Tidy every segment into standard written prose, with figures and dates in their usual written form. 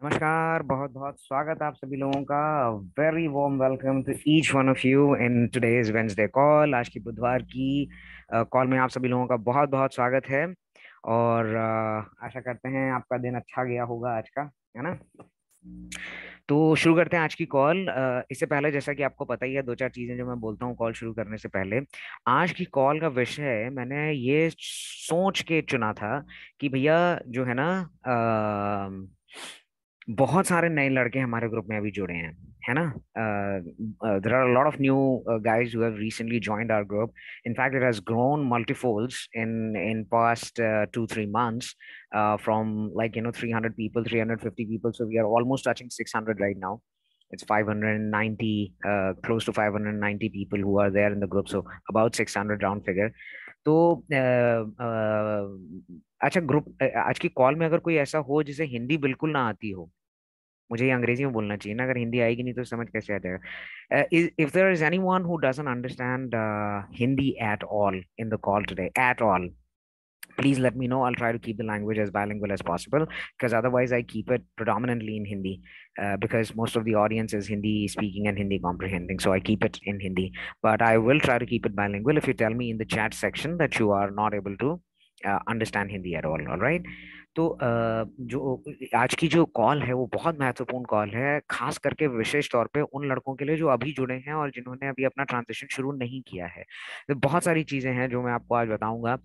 नमस्कार। बहुत बहुत स्वागत आप सभी लोगों का। Very warm welcome to each one of you in today's Wednesday call. आज की बुधवार की कॉल में आप सभी लोगों का बहुत बहुत स्वागत है। और आशा करते हैं आपका दिन अच्छा गया होगा आज का, है ना। तो शुरू करते हैं आज की कॉल। इससे पहले जैसा कि आपको पता ही है, दो चार चीजें जो मैं बोलता हूँ कॉल शुरू करने से पहले। आज की कॉल का विषय मैंने ये सोच के चुना था कि भैया जो है ना, बहुत सारे नए लड़के हमारे ग्रुप में अभी जुड़े हैं, है ना। There are lot of new guys who have recently joined our group. In fact, it has grown multifolds in past 2-3 months, from, like, 300 people, 350 people, so we are almost touching 600 right now. It's 590, close to 590 people who are there in the group, so about 600 round figure. तो अच्छा, group आज की call में अगर कोई ऐसा हो जिसे हिंदी बिल्कुल ना आती हो, मुझे ये अंग्रेजी में बोलना चाहिए ना, अगर हिंदी आएगी नहीं तो समझ कैसे आ जाएगा। If there is anyone who doesn't understand Hindi at all in the call today, at all, please let me know. I'll try to keep the language as bilingual as possible, because otherwise I keep it predominantly in Hindi, because most of the audience is Hindi speaking and Hindi comprehending, so I keep it in Hindi. But I will try to keep it bilingual if you tell me in the chat section that you are not able to understand Hindi at all right? तो जो आज की जो call है वो बहुत महत्वपूर्ण call है, खास करके विशेष तौर पे उन लड़कों के लिए जो अभी जुड़े हैं और जिन्होंने अभी अपना ट्रांजिशन शुरू नहीं किया है। तो बहुत सारी चीजें हैं जो मैं आपको आज बताऊंगा,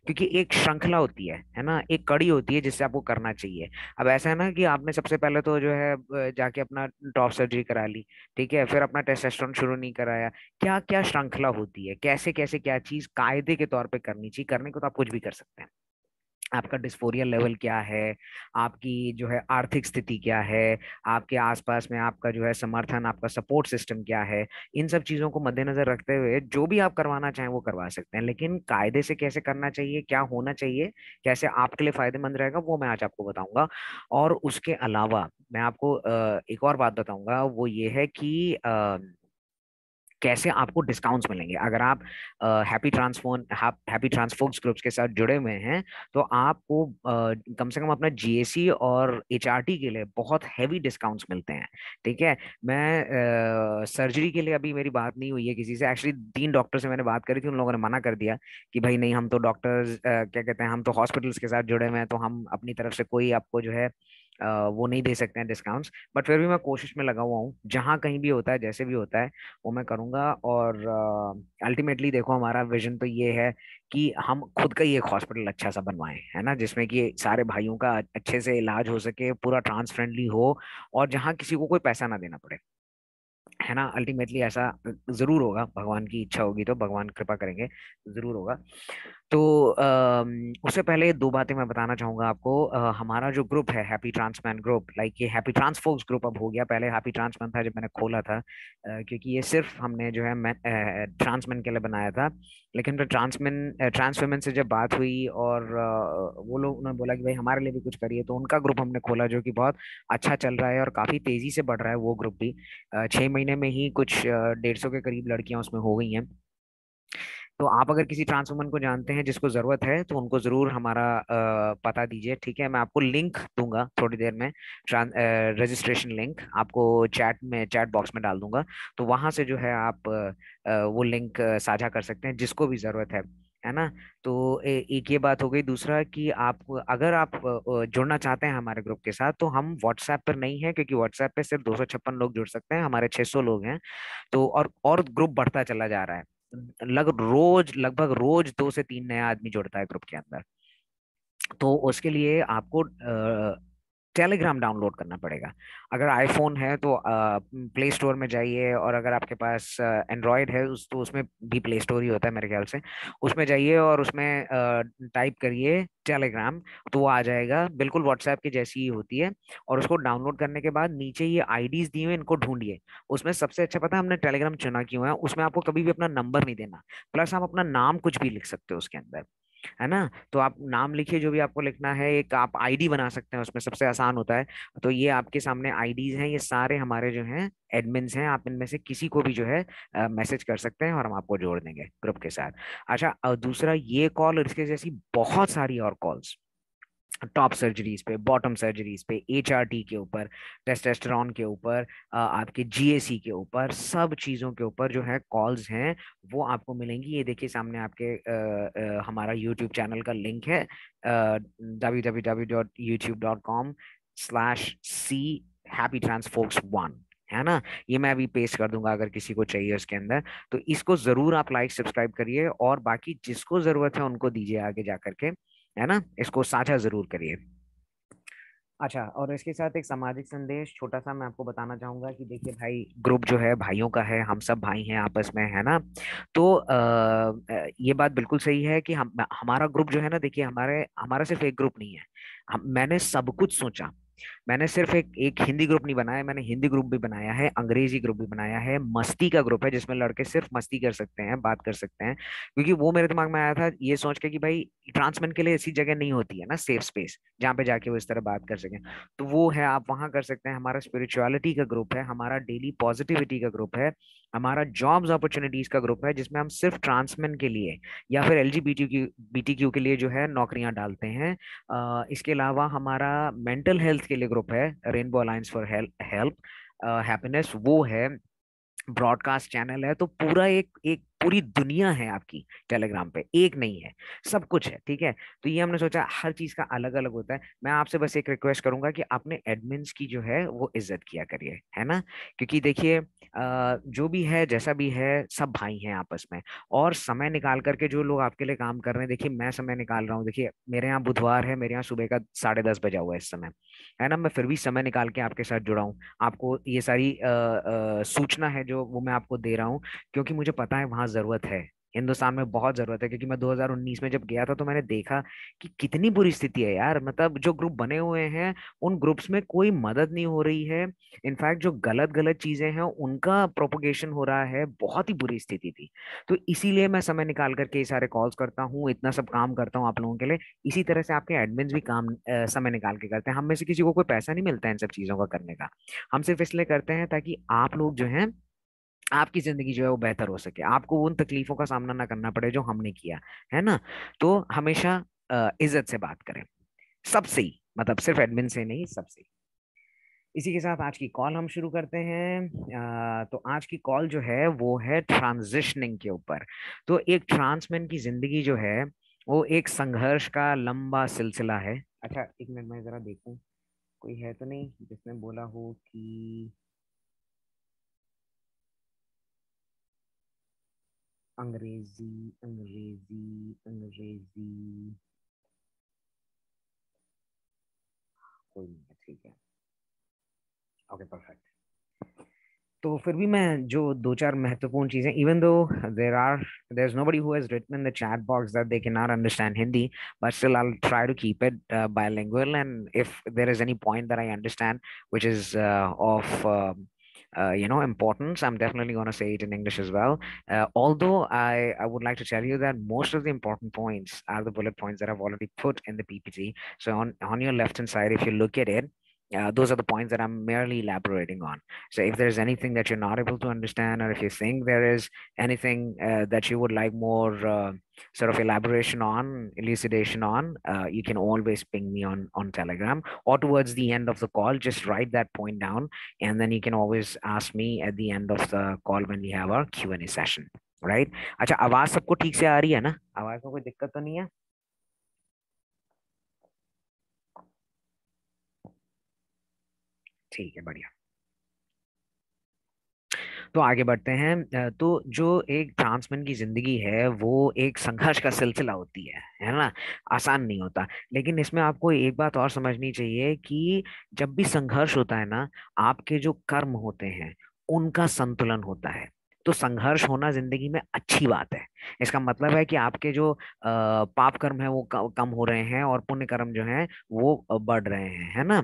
क्योंकि एक श्रृंखला होती है ना, एक कड़ी होती है जिससे आपको करना चाहिए। अब ऐसा है ना कि आपने सबसे पहले तो जो है जाके अपना टॉप सर्जरी करा ली, ठीक है, फिर अपना टेस्टोस्टेरोन शुरू नहीं कराया। क्या क्या श्रृंखला होती है, कैसे कैसे क्या चीज कायदे के तौर पे करनी चाहिए, करने को तो आप कुछ भी कर सकते हैं। आपका डिस्फोरिया लेवल क्या है, आपकी जो है आर्थिक स्थिति क्या है, आपके आसपास में आपका जो है समर्थन, आपका सपोर्ट सिस्टम क्या है, इन सब चीजों को मद्देनजर रखते हुए जो भी आप करवाना चाहें वो करवा सकते हैं। लेकिन कायदे से कैसे करना चाहिए, क्या होना चाहिए, कैसे आपके लिए फायदेमंद रहेगा, वो मैं आज आपको बताऊंगा। और उसके अलावा मैं आपको एक और बात बताऊंगा, वो ये है कि कैसे आपको डिस्काउंट्स मिलेंगे अगर आप हैप्पी ट्रांसफोर्स ग्रुप्स के साथ जुड़े हुए हैं। तो आपको कम से कम अपना जीएसी और एचआरटी के लिए बहुत हैवी डिस्काउंट्स मिलते हैं, ठीक है। मैं सर्जरी के लिए अभी मेरी बात नहीं हुई है किसी से, एक्चुअली 3 डॉक्टर से मैंने बात करी थी, उन लोगों ने मना कर दिया कि भाई नहीं, हम तो डॉक्टर्स क्या कहते हैं, हम तो हॉस्पिटल्स के साथ जुड़े हुए हैं, तो हम अपनी तरफ से कोई आपको जो है वो नहीं दे सकते हैं डिस्काउंट्स। बट फिर भी मैं कोशिश में लगा हुआ हूँ, जहां कहीं भी होता है, जैसे भी होता है, वो मैं करूंगा। और अल्टीमेटली देखो, हमारा विजन तो ये है कि हम खुद का ही एक हॉस्पिटल अच्छा सा बनवाएं, है ना, जिसमें कि सारे भाइयों का अच्छे से इलाज हो सके, पूरा ट्रांस फ्रेंडली हो, और जहाँ किसी को कोई पैसा ना देना पड़े, है ना। अल्टीमेटली ऐसा जरूर होगा, भगवान की इच्छा होगी तो, भगवान कृपा करेंगे, जरूर होगा। तो उससे पहले दो बातें मैं बताना चाहूंगा आपको। हमारा जो ग्रुप है हैप्पी ट्रांसमैन ग्रुप, लाइक ये हैप्पी ट्रांस फोक्स ग्रुप अब हो गया, पहले हैप्पी ट्रांसमैन था जब मैंने खोला था, क्योंकि ये सिर्फ हमने जो है ट्रांसमैन के लिए बनाया था। लेकिन फिर ट्रांस वुमेन से जब बात हुई और वो लोग, उन्होंने बोला कि भाई हमारे लिए भी कुछ करिए, तो उनका ग्रुप हमने खोला, जो कि बहुत अच्छा चल रहा है और काफी तेजी से बढ़ रहा है वो ग्रुप भी। 6 महीने में ही कुछ 150 के करीब लड़कियां उसमें हो गई हैं। तो आप अगर किसी ट्रांस वुमन को जानते हैं जिसको जरूरत है, तो उनको जरूर हमारा पता दीजिए, ठीक है। मैं आपको लिंक दूंगा थोड़ी देर में, रजिस्ट्रेशन लिंक आपको चैट बॉक्स में डाल दूंगा। तो वहां से जो है आप वो लिंक साझा कर सकते हैं जिसको भी जरूरत है ना। तो एक ये बात हो गई। दूसरा कि आप अगर आप जुड़ना चाहते हैं हमारे ग्रुप के साथ, तो हम व्हाट्सएप पर नहीं है, क्योंकि व्हाट्सएप पे सिर्फ 256 लोग जुड़ सकते हैं, हमारे 600 लोग हैं। तो और ग्रुप बढ़ता चला जा रहा है, लगभग रोज 2 से 3 नया आदमी जुड़ता है ग्रुप के अंदर। तो उसके लिए आपको टेलीग्राम डाउनलोड करना पड़ेगा। अगर आईफोन है तो प्ले स्टोर में जाइए, और अगर आपके पास एंड्रॉयड है तो उसमें भी प्ले स्टोर ही होता है मेरे ख्याल से। उसमें जाइए और उसमें टाइप करिए टेलीग्राम, तो वो आ जाएगा, बिल्कुल व्हाट्सएप की जैसी ही होती है। और उसको डाउनलोड करने के बाद नीचे ये आईडीज दी हुई हैं, इनको ढूंढिए। उसमें सबसे अच्छा पता है हमने टेलीग्राम चुना क्यों है, उसमें आपको कभी भी अपना नंबर नहीं देना, प्लस आप अपना नाम कुछ भी लिख सकते हो उसके अंदर, है ना। तो आप नाम लिखिए जो भी आपको लिखना है, एक आप आईडी बना सकते हैं उसमें, सबसे आसान होता है। तो ये आपके सामने आईडीज हैं, ये सारे हमारे जो हैं एडमिन्स हैं, आप इनमें से किसी को भी जो है मैसेज कर सकते हैं और हम आपको जोड़ देंगे ग्रुप के साथ। अच्छा, दूसरा ये कॉल और इसके जैसी बहुत सारी और कॉल्स टॉप सर्जरीज पे, बॉटम सर्जरीज पे, एचआरटी के ऊपर, टेस्टोस्टेरोन के ऊपर, आपके जीएसी के ऊपर, सब चीजों के ऊपर जो है कॉल्स हैं वो आपको मिलेंगी। ये देखिए सामने आपके हमारा यूट्यूब चैनल का लिंक है, www.youtube.com/c हैप्पी ट्रांस फोक्स 1, है ना। ये मैं अभी पेस्ट कर दूंगा अगर किसी को चाहिए उसके अंदर। तो इसको जरूर आप लाइक सब्सक्राइब करिए, और बाकी जिसको जरूरत है उनको दीजिए आगे जा करके, है ना, इसको साझा जरूर करिए। अच्छा, और इसके साथ एक सामाजिक संदेश छोटा सा मैं आपको बताना चाहूंगा कि देखिए भाई, ग्रुप जो है भाइयों का है, हम सब भाई हैं आपस में, है ना। तो ये बात बिल्कुल सही है कि हम हमारा ग्रुप जो है ना, देखिए हमारे हमारा सिर्फ एक ग्रुप नहीं है। मैंने सब कुछ सोचा। मैंने सिर्फ एक एक हिंदी ग्रुप नहीं बनाया, मैंने हिंदी ग्रुप भी बनाया है, अंग्रेजी ग्रुप भी बनाया है, मस्ती का ग्रुप है जिसमें लड़के सिर्फ मस्ती कर सकते हैं, बात कर सकते हैं। क्योंकि वो मेरे दिमाग में आया था ये सोच के कि भाई, ट्रांसमेन के लिए ऐसी जगह नहीं होती है ना, सेफ स्पेस जहाँ पे जाके वो इस तरह बात कर सकें। तो वो है, आप वहां कर सकते हैं। हमारा स्पिरिचुअलिटी का ग्रुप है, हमारा डेली पॉजिटिविटी का ग्रुप है, हमारा जॉब्स अपॉर्चुनिटीज का ग्रुप है, जिसमें हम सिर्फ ट्रांसमेन के लिए या फिर एलजीबीटीक्यू के लिए जो है नौकरियां डालते हैं। इसके अलावा हमारा मेंटल हेल्थ के लिए ग्रुप है, rainbow alliance for help happiness, वो है। ब्रॉडकास्ट चैनल है। तो पूरा एक एक पूरी दुनिया है आपकी टेलीग्राम पे, एक नहीं है, सब कुछ है, ठीक है। तो ये हमने सोचा हर चीज का अलग अलग होता है। मैं आपसे बस एक रिक्वेस्ट करूंगा कि आपने एडमिन्स की जो है वो इज्जत किया करिए, है ना। क्योंकि देखिए जो भी है जैसा भी है, सब भाई हैं आपस में। और समय निकाल करके जो लोग आपके लिए काम कर रहे हैं, देखिए मैं समय निकाल रहा हूँ, देखिए मेरे यहाँ बुधवार है, मेरे यहाँ सुबह का 10:30 बजा हुआ है इस समय, है ना। मैं फिर भी समय निकाल के आपके साथ जुड़ा हूँ। आपको ये सारी सूचना है जो वो मैं आपको दे रहा हूँ, क्योंकि मुझे पता है वहां जरूरत है, हिंदुस्तान में बहुत जरूरत है। क्योंकि मैं 2019 में जब गया था तो मैंने देखा कि कितनी बुरी स्थिति है यार। मतलब जो ग्रुप बने हुए हैं, उन ग्रुप्स में कोई मदद नहीं हो रही है। इनफैक्ट जो गलत गलत चीजें हैं उनका प्रोपोगेशन हो रहा है, बहुत ही बुरी स्थिति थी। तो इसीलिए मैं समय निकाल करके ये सारे कॉल्स करता हूँ, इतना सब काम करता हूँ आप लोगों के लिए। इसी तरह से आपके एडमिन्स भी काम समय निकाल के करते हैं। हम में से किसी को कोई पैसा नहीं मिलता है इन सब चीजों का करने का। हम सिर्फ इसलिए करते हैं ताकि आप लोग जो हैं, आपकी जिंदगी जो है वो बेहतर हो सके, आपको उन तकलीफों का सामना ना करना पड़े जो हमने किया, है ना। तो हमेशा इज्जत से बात करें, सबसे ही, मतलब सिर्फ एडमिन से नहीं, सबसे। इसी के साथ आज की कॉल हम शुरू करते हैं। तो आज की कॉल जो है वो है ट्रांजिशनिंग के ऊपर। तो एक ट्रांसमैन की जिंदगी जो है वो एक संघर्ष का लंबा सिलसिला है। अच्छा, एक मिनट में जरा देखूं कोई है तो नहीं जिसने बोला हो कि अंग्रेजी अंग्रेजी अंग्रेजी। कोई नहीं है, ठीक है। Okay, perfect. तो फिर भी मैं जो दो चार महत्वपूर्ण चीजें, even though there is nobody who has written in the chat box that they cannot understand Hindi, but still I'll try to keep it bilingual, and if there is any point that I understand which is of importance, I'm definitely going to say it in English as well. Although I would like to tell you that most of the important points are the bullet points that I've already put in the PPT. So on your left hand side, if you look at it, those are the points that I'm merely elaborating on. So if there's anything that you're not able to understand, or if you think there is anything that you would like more sort of elaboration on, elucidation on, you can always ping me on Telegram, or towards the end of the call, just write that point down, and then you can always ask me at the end of the call when we have our Q&A session. Right? अच्छा, आवाज सबको ठीक से आ रही है ना? आवाज में कोई दिक्कत तो नहीं है? ठीक है, बढ़िया। तो आगे बढ़ते हैं। तो जो एक ट्रांसमैन की जिंदगी है वो एक संघर्ष का सिलसिला होती है ना। आसान नहीं होता। लेकिन इसमें आपको एक बात और समझनी चाहिए कि जब भी संघर्ष होता है ना, आपके जो कर्म होते हैं उनका संतुलन होता है। तो संघर्ष होना जिंदगी में अच्छी बात है। इसका मतलब है कि आपके जो पाप कर्म है वो कम हो रहे हैं, और पुण्य कर्म जो है वो बढ़ रहे हैं, है ना।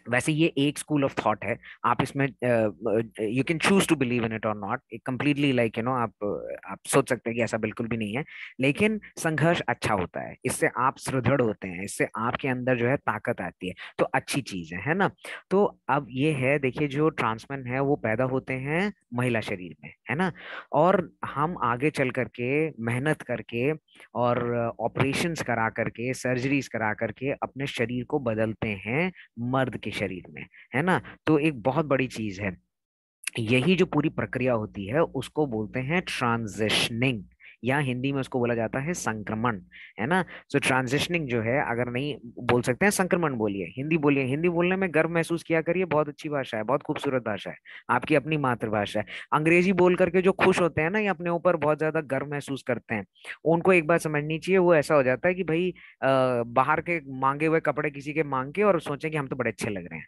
वैसे ये एक स्कूल ऑफ थॉट है, आप इसमें you can choose to believe in it और नॉट, कंप्लीटली लाइक आप सोच सकते हैं कि ऐसा बिल्कुल भी नहीं है। लेकिन संघर्ष अच्छा होता है, इससे आप सुदृढ़ होते हैं, इससे आपके अंदर जो है ताकत आती है, तो अच्छी चीज है ना। तो अब ये है, देखिए जो ट्रांसमैन है वो पैदा होते हैं महिला शरीर में, है ना, और हम आगे चल करके मेहनत करके और ऑपरेशंस करा करके सर्जरीज करा करके अपने शरीर को बदलते हैं मर्द के शरीर में, है ना। तो एक बहुत बड़ी चीज है, यही जो पूरी प्रक्रिया होती है उसको बोलते हैं ट्रांजिशनिंग, या हिंदी में उसको बोला जाता है संक्रमण, है ना। सो ट्रांजिशनिंग जो है, अगर नहीं बोल सकते हैं संक्रमण बोलिए, हिंदी बोलिए, हिंदी बोलने में गर्व महसूस किया करिए, बहुत अच्छी भाषा है, बहुत खूबसूरत भाषा है, आपकी अपनी मातृभाषा है। अंग्रेजी बोल करके जो खुश होते हैं ना, ये अपने ऊपर बहुत ज्यादा गर्व महसूस करते हैं, उनको एक बात समझनी चाहिए, वो ऐसा हो जाता है कि भाई बाहर के मांगे हुए कपड़े किसी के मांग के और सोचें कि हम तो बड़े अच्छे लग रहे हैं,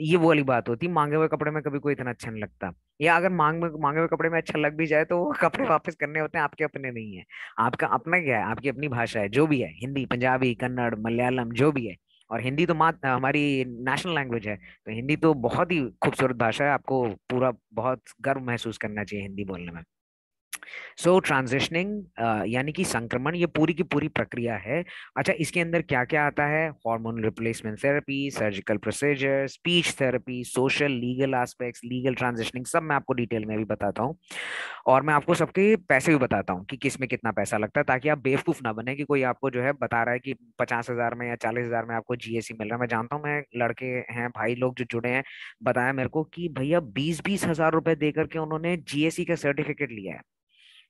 ये वो वाली बात होती है। मांगे हुए कपड़े में कभी कोई इतना अच्छा नहीं लगता, या अगर मांगे हुए कपड़े में अच्छा लग भी जाए तो वो कपड़े वापस करने होते हैं, आपके अपने नहीं है। आपका अपना क्या है, आपकी अपनी भाषा है, जो भी है, हिंदी, पंजाबी, कन्नड़, मलयालम, जो भी है। और हिंदी तो मात हमारी नेशनल लैंग्वेज है, तो हिंदी तो बहुत ही खूबसूरत भाषा है, आपको पूरा बहुत गर्व महसूस करना चाहिए हिंदी बोलने में। सो ट्रांजिशनिंग यानी कि संक्रमण, ये पूरी की पूरी प्रक्रिया है। अच्छा, इसके अंदर क्या क्या आता है? Hormone replacement therapy, surgical procedure, speech therapy, social legal aspects, legal transitioning, सब मैं आपको डिटेल में भी बताता हूँ। और मैं आपको सबके पैसे भी बताता हूँ कि किस में कितना पैसा लगता है, ताकि आप बेवकूफ ना बने कि कोई आपको जो है बता रहा है कि 50,000 में या 40,000 में आपको जीएससी मिल रहा है। मैं जानता हूँ, मैं लड़के हैं भाई लोग जो जुड़े हैं, बताया मेरे को कि भैया 20-20 हजार रुपए दे करके उन्होंने जीएससी का सर्टिफिकेट लिया है।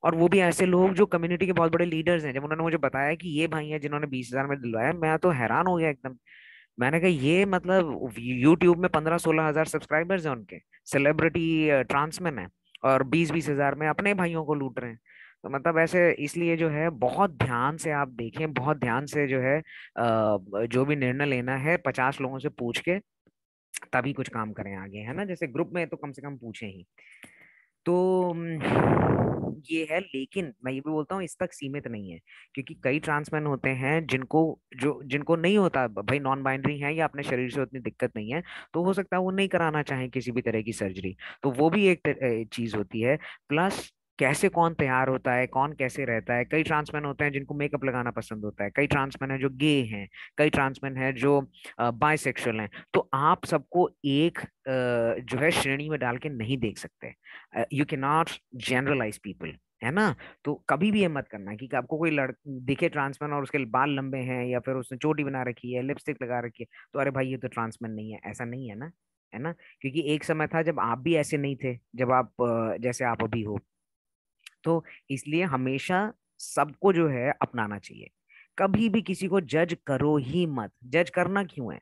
और वो भी ऐसे लोग जो कम्युनिटी के बहुत बड़े लीडर्स हैं। जब उन्होंने मुझे बताया कि ये भाई हैं जिन्होंने 20,000 में दिलवाया, मैं तो हैरान हो गया एकदम। मैंने कहा ये मतलब यूट्यूब में 15-16 हजार सब्सक्राइबर्स हैं उनके, सेलिब्रिटी ट्रांसमैन है, और 20-20 हजार में अपने भाइयों को लूट रहे हैं। तो मतलब ऐसे, इसलिए जो है बहुत ध्यान से आप देखें, बहुत ध्यान से जो है जो भी निर्णय लेना है 50 लोगों से पूछ के तभी कुछ काम करें आगे, है ना। जैसे ग्रुप में तो कम से कम पूछे ही। तो ये है, लेकिन मैं ये भी बोलता हूँ इस तक सीमित नहीं है, क्योंकि कई ट्रांसमैन होते हैं जिनको नहीं होता भाई, नॉन बाइनरी है या अपने शरीर से उतनी दिक्कत नहीं है, तो हो सकता है वो नहीं कराना चाहे किसी भी तरह की सर्जरी, तो वो भी एक चीज होती है। प्लस कैसे कौन तैयार होता है, कौन कैसे रहता है, कई ट्रांसमैन होते हैं जिनको मेकअप लगाना पसंद होता है, कई ट्रांसमैन है जो गे हैं, कई ट्रांसमैन है जो बाइसेक्सुअल हैं। तो आप सबको एक जो है श्रेणी में डाल के नहीं देख सकते, you can not generalize people, है ना। तो कभी भी ये मत करना कि आपको कोई दिखे ट्रांसमैन और उसके बाल लंबे हैं या फिर उसने चोटी बना रखी है, लिपस्टिक लगा रखी है, तो अरे भाई ये तो ट्रांसमैन नहीं है, ऐसा नहीं है ना, है ना। क्योंकि एक समय था जब आप भी ऐसे नहीं थे, जब आप जैसे आप अभी हो। तो इसलिए हमेशा सबको जो है अपनाना चाहिए, कभी भी किसी को जज करो ही मत। जज करना क्यों है?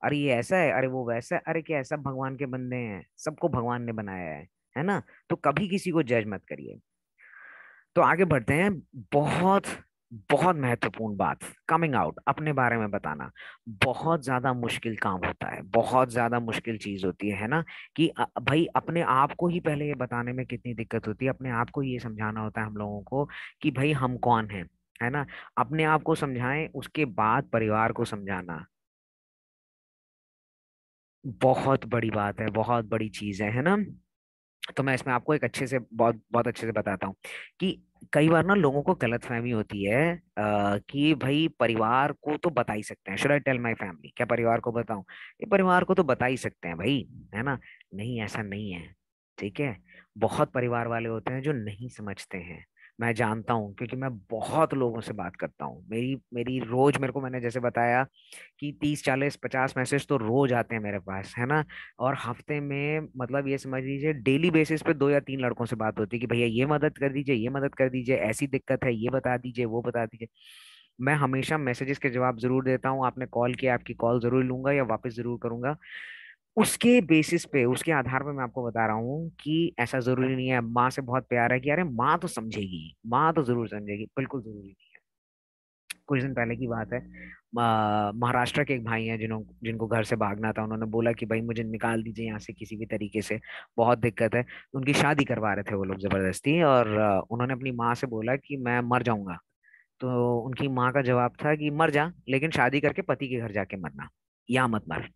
अरे ये ऐसा है, अरे वो वैसा है, अरे क्या, सब भगवान के बंदे हैं, सबको भगवान ने बनाया है ना। तो कभी किसी को जज मत करिए। तो आगे बढ़ते हैं। बहुत बहुत महत्वपूर्ण बात, कमिंग आउट, अपने बारे में बताना बहुत ज्यादा मुश्किल काम होता है, बहुत ज्यादा मुश्किल चीज होती है ना। कि भाई अपने आप को ही पहले ये बताने में कितनी दिक्कत होती है, अपने आप को ये समझाना होता है हम लोगों को कि भाई हम कौन हैं, है ना। अपने आप को समझाएं, उसके बाद परिवार को समझाना बहुत बड़ी बात है, बहुत बड़ी चीज है ना। तो मैं इसमें आपको एक अच्छे से, बहुत बहुत अच्छे से बताता हूँ कि कई बार ना लोगों को गलतफहमी होती है कि भाई परिवार को तो बता ही सकते हैं, should I tell my family, क्या परिवार को बताऊं? ये परिवार को तो बता ही सकते हैं भाई, है ना। नहीं, ऐसा नहीं है, ठीक है। बहुत परिवार वाले होते हैं जो नहीं समझते हैं, मैं जानता हूँ, क्योंकि मैं बहुत लोगों से बात करता हूँ, मेरी मेरी रोज, मेरे को मैंने जैसे बताया कि 30-40-50 मैसेज तो रोज आते हैं मेरे पास, है ना। और हफ्ते में मतलब ये समझ लीजिए डेली बेसिस पे 2 या 3 लड़कों से बात होती है कि भैया ये मदद कर दीजिए, ये मदद कर दीजिए, ऐसी दिक्कत है, ये बता दीजिए, वो बता दीजिए। मैं हमेशा मैसेजेस के जवाब जरूर देता हूँ, आपने कॉल किया, आपकी कॉल जरूर लूंगा या वापस जरूर करूंगा। उसके बेसिस पे, उसके आधार पे मैं आपको बता रहा हूँ कि ऐसा जरूरी नहीं है माँ से बहुत प्यार है कि अरे माँ तो समझेगी, माँ तो जरूर समझेगी, बिल्कुल जरूरी नहीं है। कुछ दिन पहले की बात है, महाराष्ट्र के एक भाई हैं जिनको घर से भागना था, उन्होंने बोला कि भाई मुझे निकाल दीजिए यहाँ से किसी भी तरीके से, बहुत दिक्कत है। उनकी शादी करवा रहे थे वो लोग जबरदस्ती, और उन्होंने अपनी माँ से बोला कि मैं मर जाऊंगा। तो उनकी माँ का जवाब था कि मर जा, लेकिन शादी करके पति के घर जाके मरना, यहाँ मत मर।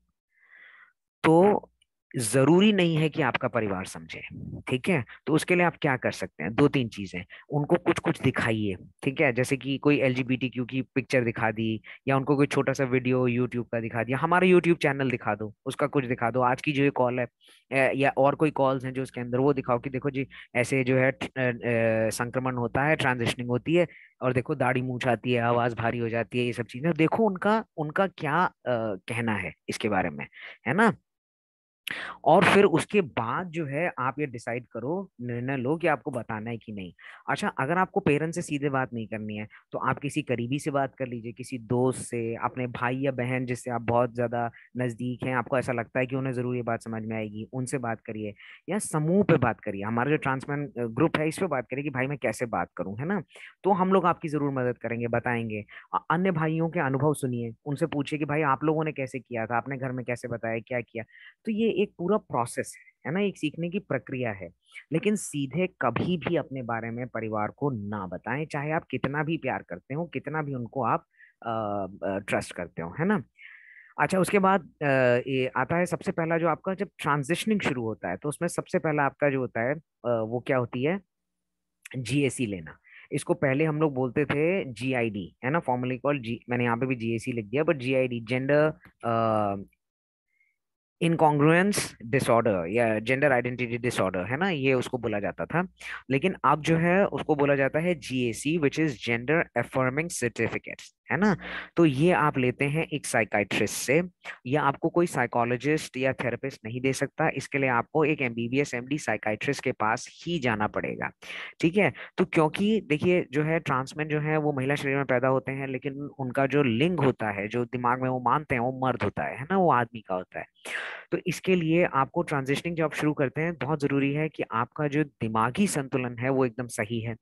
तो जरूरी नहीं है कि आपका परिवार समझे। ठीक है, तो उसके लिए आप क्या कर सकते हैं, दो तीन चीजें। उनको कुछ कुछ दिखाइए। ठीक है, जैसे कि कोई LGBTQ की पिक्चर दिखा दी, या उनको कोई छोटा सा वीडियो यूट्यूब का दिखा दिया, हमारा यूट्यूब चैनल दिखा दो, उसका कुछ दिखा दो, आज की जो ये कॉल है या और कोई कॉल्स हैं जो उसके अंदर, वो दिखाओ कि देखो जी ऐसे जो है संक्रमण होता है, ट्रांजिशनिंग होती है, और देखो दाढ़ी मूंछ आती है, आवाज भारी हो जाती है, ये सब चीजें देखो, उनका उनका क्या कहना है इसके बारे में, है ना। और फिर उसके बाद जो है आप ये डिसाइड करो, निर्णय लो कि आपको बताना है कि नहीं। अच्छा, अगर आपको पेरेंट्स से सीधे बात नहीं करनी है, तो आप किसी करीबी से बात कर लीजिए, किसी दोस्त से, अपने भाई या बहन जिससे आप बहुत ज्यादा नजदीक हैं, आपको ऐसा लगता है कि उन्हें जरूर ये बात समझ में आएगी, उनसे बात करिए। या समूह पे बात करिए, हमारा जो ट्रांसमैन ग्रुप है इस पे बात करिए कि भाई मैं कैसे बात करूं, है ना। तो हम लोग आपकी जरूर मदद करेंगे, बताएंगे। अन्य भाइयों के अनुभव सुनिए, उनसे पूछिए कि भाई आप लोगों ने कैसे किया था, आपने घर में कैसे बताया, क्या किया। तो ये एक पूरा प्रोसेस है ना, एक सीखने की प्रक्रिया है। लेकिन सीधे कभी भी अपने बारे में परिवार को ना बताएं, चाहे आप कितना भी प्यार करते हो, कितना भी उनको आप ट्रस्ट करते हो, है ना। अच्छा, उसके बाद ये आता है सबसे पहला जो आपका, जब ट्रांजिशनिंग शुरू होता है तो उसमें सबसे पहला आपका जो होता है वो क्या होती है, GAC लेना। इसको पहले हम लोग बोलते थे GID, है ना, फॉर्मली कॉल्ड जी, मैंने यहाँ पे भी GAC लिख दिया, बट GID जेंडर इनकॉन्ग्रुएंस डिसऑर्डर या जेंडर आइडेंटिटी डिसऑर्डर, है ना, ये उसको बोला जाता था। लेकिन अब जो है उसको बोला जाता है GAC, which is gender affirming certificate, है ना। तो ये आप लेते हैं एक साइकाइट्रिस्ट से, या आपको कोई साइकोलॉजिस्ट या थेरेपिस्ट नहीं दे सकता, इसके लिए आपको एक MBBS MD साइकाइट्रिस्ट के पास ही जाना पड़ेगा। ठीक है, तो क्योंकि देखिए जो है ट्रांसमैन जो है वो महिला शरीर में पैदा होते हैं, लेकिन उनका जो लिंग होता है, जो दिमाग में वो मानते हैं, वो मर्द होता है ना, वो आदमी का होता है। तो इसके लिए आपको ट्रांजिशनिंग जब शुरू करते हैं, बहुत जरूरी है कि आपका जो दिमागी संतुलन है वो एकदम सही है,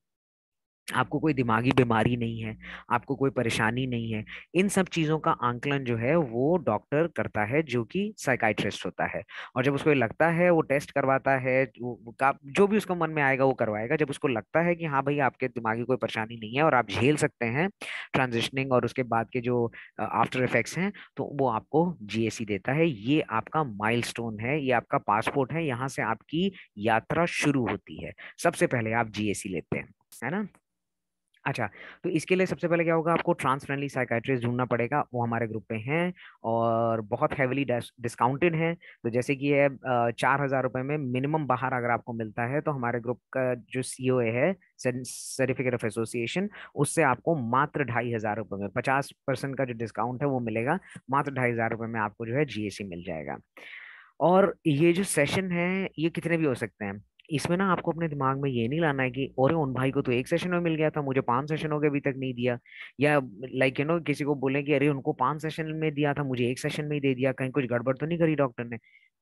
आपको कोई दिमागी बीमारी नहीं है, आपको कोई परेशानी नहीं है। इन सब चीजों का आंकलन जो है वो डॉक्टर करता है, जो कि साइकाइट्रिस्ट होता है। और जब उसको ये लगता है, वो टेस्ट करवाता है, जो भी उसको मन में आएगा वो करवाएगा। जब उसको लगता है कि हाँ भाई आपके दिमागी कोई परेशानी नहीं है और आप झेल सकते हैं ट्रांजिशनिंग और उसके बाद के जो आफ्टर इफेक्ट्स हैं, तो वो आपको GAC देता है। ये आपका माइलस्टोन है, ये आपका पासपोर्ट है, यहाँ से आपकी यात्रा शुरू होती है। सबसे पहले आप GAC लेते हैं, है ना। अच्छा, तो इसके लिए सबसे पहले क्या होगा, आपको ट्रांस फ्रेंडली साइकाइट्रिस्ट ढूंढना पड़ेगा, वो हमारे ग्रुप पे हैं और बहुत हैविली डिस्काउंटेड है। तो जैसे कि ये 4,000 रुपये में मिनिमम बाहर अगर आपको मिलता है, तो हमारे ग्रुप का जो COA है, सर्टिफिकेट ऑफ एसोसिएशन, उससे आपको मात्र 2,500 रुपये में 50% का जो डिस्काउंट है वो मिलेगा। मात्र 2,500 रुपये में आपको जो है GAC मिल जाएगा। और ये जो सेशन है ये कितने भी हो सकते हैं, इसमें ना आपको अपने दिमाग में ये नहीं लाना है कि अरे उन भाई को तो एक सेशन में मिल गया था, मुझे 5 सेशन हो गए अभी तक नहीं दिया। या किसी को बोले कि अरे उनको 5 सेशन में दिया था, मुझे एक सेशन में ही दे दिया, कहीं कुछ गड़बड़ तो नहीं करी डॉक्टर ने।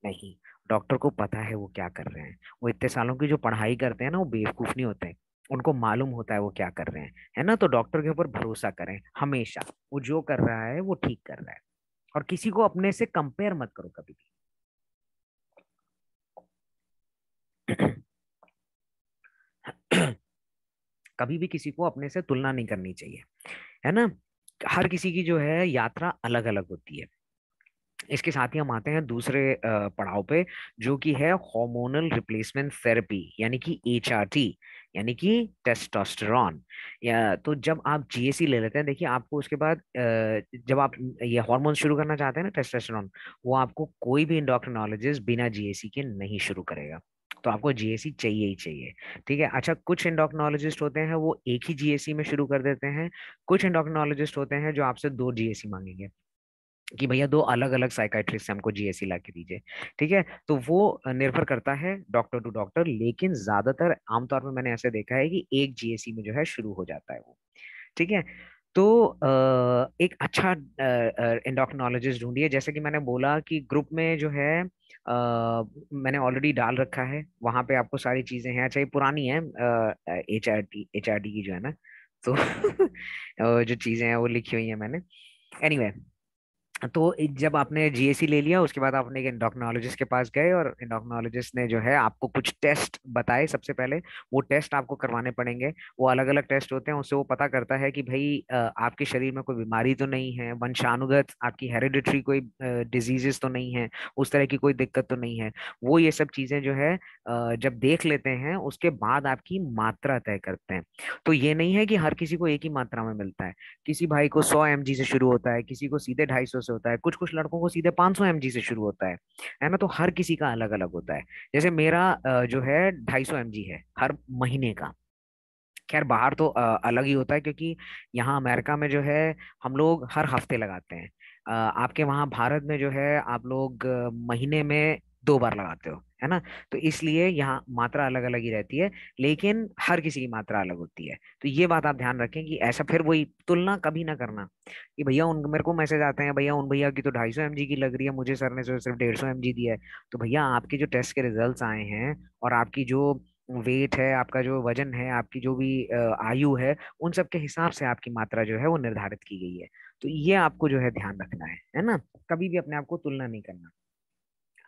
नहीं, डॉक्टर को पता है वो क्या कर रहे हैं। वो इतने सालों की जो पढ़ाई करते हैं ना, वो बेवकूफ नहीं होते हैं। उनको मालूम होता है वो क्या कर रहे हैं, है ना। तो डॉक्टर के ऊपर भरोसा करें हमेशा, वो जो कर रहा है वो ठीक कर रहा है। और किसी को अपने से कंपेयर मत करो कभी भी। कभी भी किसी को अपने से तुलना नहीं करनी चाहिए, है ना। हर किसी की जो है यात्रा अलग अलग होती है। इसके साथ ही हम आते हैं दूसरे पड़ाव पे, जो कि है हार्मोनल रिप्लेसमेंट थेरेपी, यानी कि HRT, यानी कि टेस्टोस्टेरॉन। या तो जब आप GAC ले लेते हैं, देखिए आपको उसके बाद जब आप ये हार्मोन शुरू करना चाहते हैं ना, टेस्टोस्टेरॉन, वो आपको कोई भी एंडोक्रिनोलॉजिस्ट बिना GAC के नहीं शुरू करेगा। तो आपको GAC चाहिए ही चाहिए। ठीक है, अच्छा, कुछ एंडोक्रिनोलॉजिस्ट होते हैं वो एक ही GAC में शुरू कर देते हैं। कुछ एंडोक्रिनोलॉजिस्ट होते हैं जो आपसे 2 GAC मांगेंगे कि भैया 2 अलग अलग साइकाइट्रिस्ट से हमको GAC ला के दीजिए। ठीक है, तो वो निर्भर करता है डॉक्टर टू डॉक्टर, लेकिन ज्यादातर आमतौर पर मैंने ऐसे देखा है कि एक GAC में जो है शुरू हो जाता है वो। ठीक है, तो एक अच्छा एंडोक्रिनोलॉजिस्ट ढूंढिए। जैसे कि मैंने बोला कि ग्रुप में जो है मैंने ऑलरेडी डाल रखा है, वहां पे आपको सारी चीजें हैं। अच्छा, ये पुरानी है HRT की जो है ना, तो जो चीजें हैं वो लिखी हुई है मैंने। एनीवे, तो जब आपने जीएसी ले लिया उसके बाद आपने एक एंडोक्रिनोलॉजिस्ट के पास गए और एंडोक्रिनोलॉजिस्ट ने जो है आपको कुछ टेस्ट बताए। सबसे पहले वो टेस्ट आपको करवाने पड़ेंगे। वो अलग अलग टेस्ट होते हैं, उससे वो पता करता है कि भाई आपके शरीर में कोई बीमारी तो नहीं है, वंशानुगत आपकी हेरिडिटरी कोई डिजीजेस तो नहीं है, उस तरह की कोई दिक्कत तो नहीं है। वो ये सब चीजें जो है जब देख लेते हैं उसके बाद आपकी मात्रा तय करते हैं। तो ये नहीं है कि हर किसी को एक ही मात्रा में मिलता है। किसी भाई को 100 mg से शुरू होता है, किसी को सीधे 250 से होता है, कुछ कुछ लड़कों को सीधे 500 mg से शुरू होता है ना। तो हर किसी का अलग अलग होता है। जैसे मेरा जो है 250 mg है हर महीने का। खैर बाहर तो अलग ही होता है, क्योंकि यहाँ अमेरिका में जो है हम लोग हर हफ्ते लगाते हैं। आपके वहाँ भारत में जो है आप लोग महीने में 2 बार लगाते हो, है ना। तो इसलिए यहाँ मात्रा अलग अलग ही रहती है, लेकिन हर किसी की मात्रा अलग होती है। तो ये बात आप ध्यान रखें कि ऐसा फिर वही तुलना कभी ना करना कि भैया उन मेरे को मैसेज आते हैं, भैया उन भैया की तो 250 mg की लग रही है, मुझे सर ने सिर्फ 150 mg दिया है। तो भैया आपके जो टेस्ट के रिजल्ट्स आए हैं और आपकी जो वेट है, आपका जो वजन है, आपकी जो भी आयु है, उन सब के हिसाब से आपकी मात्रा जो है वो निर्धारित की गई है। तो ये आपको जो है ध्यान रखना है ना। कभी भी अपने आप को तुलना नहीं करना।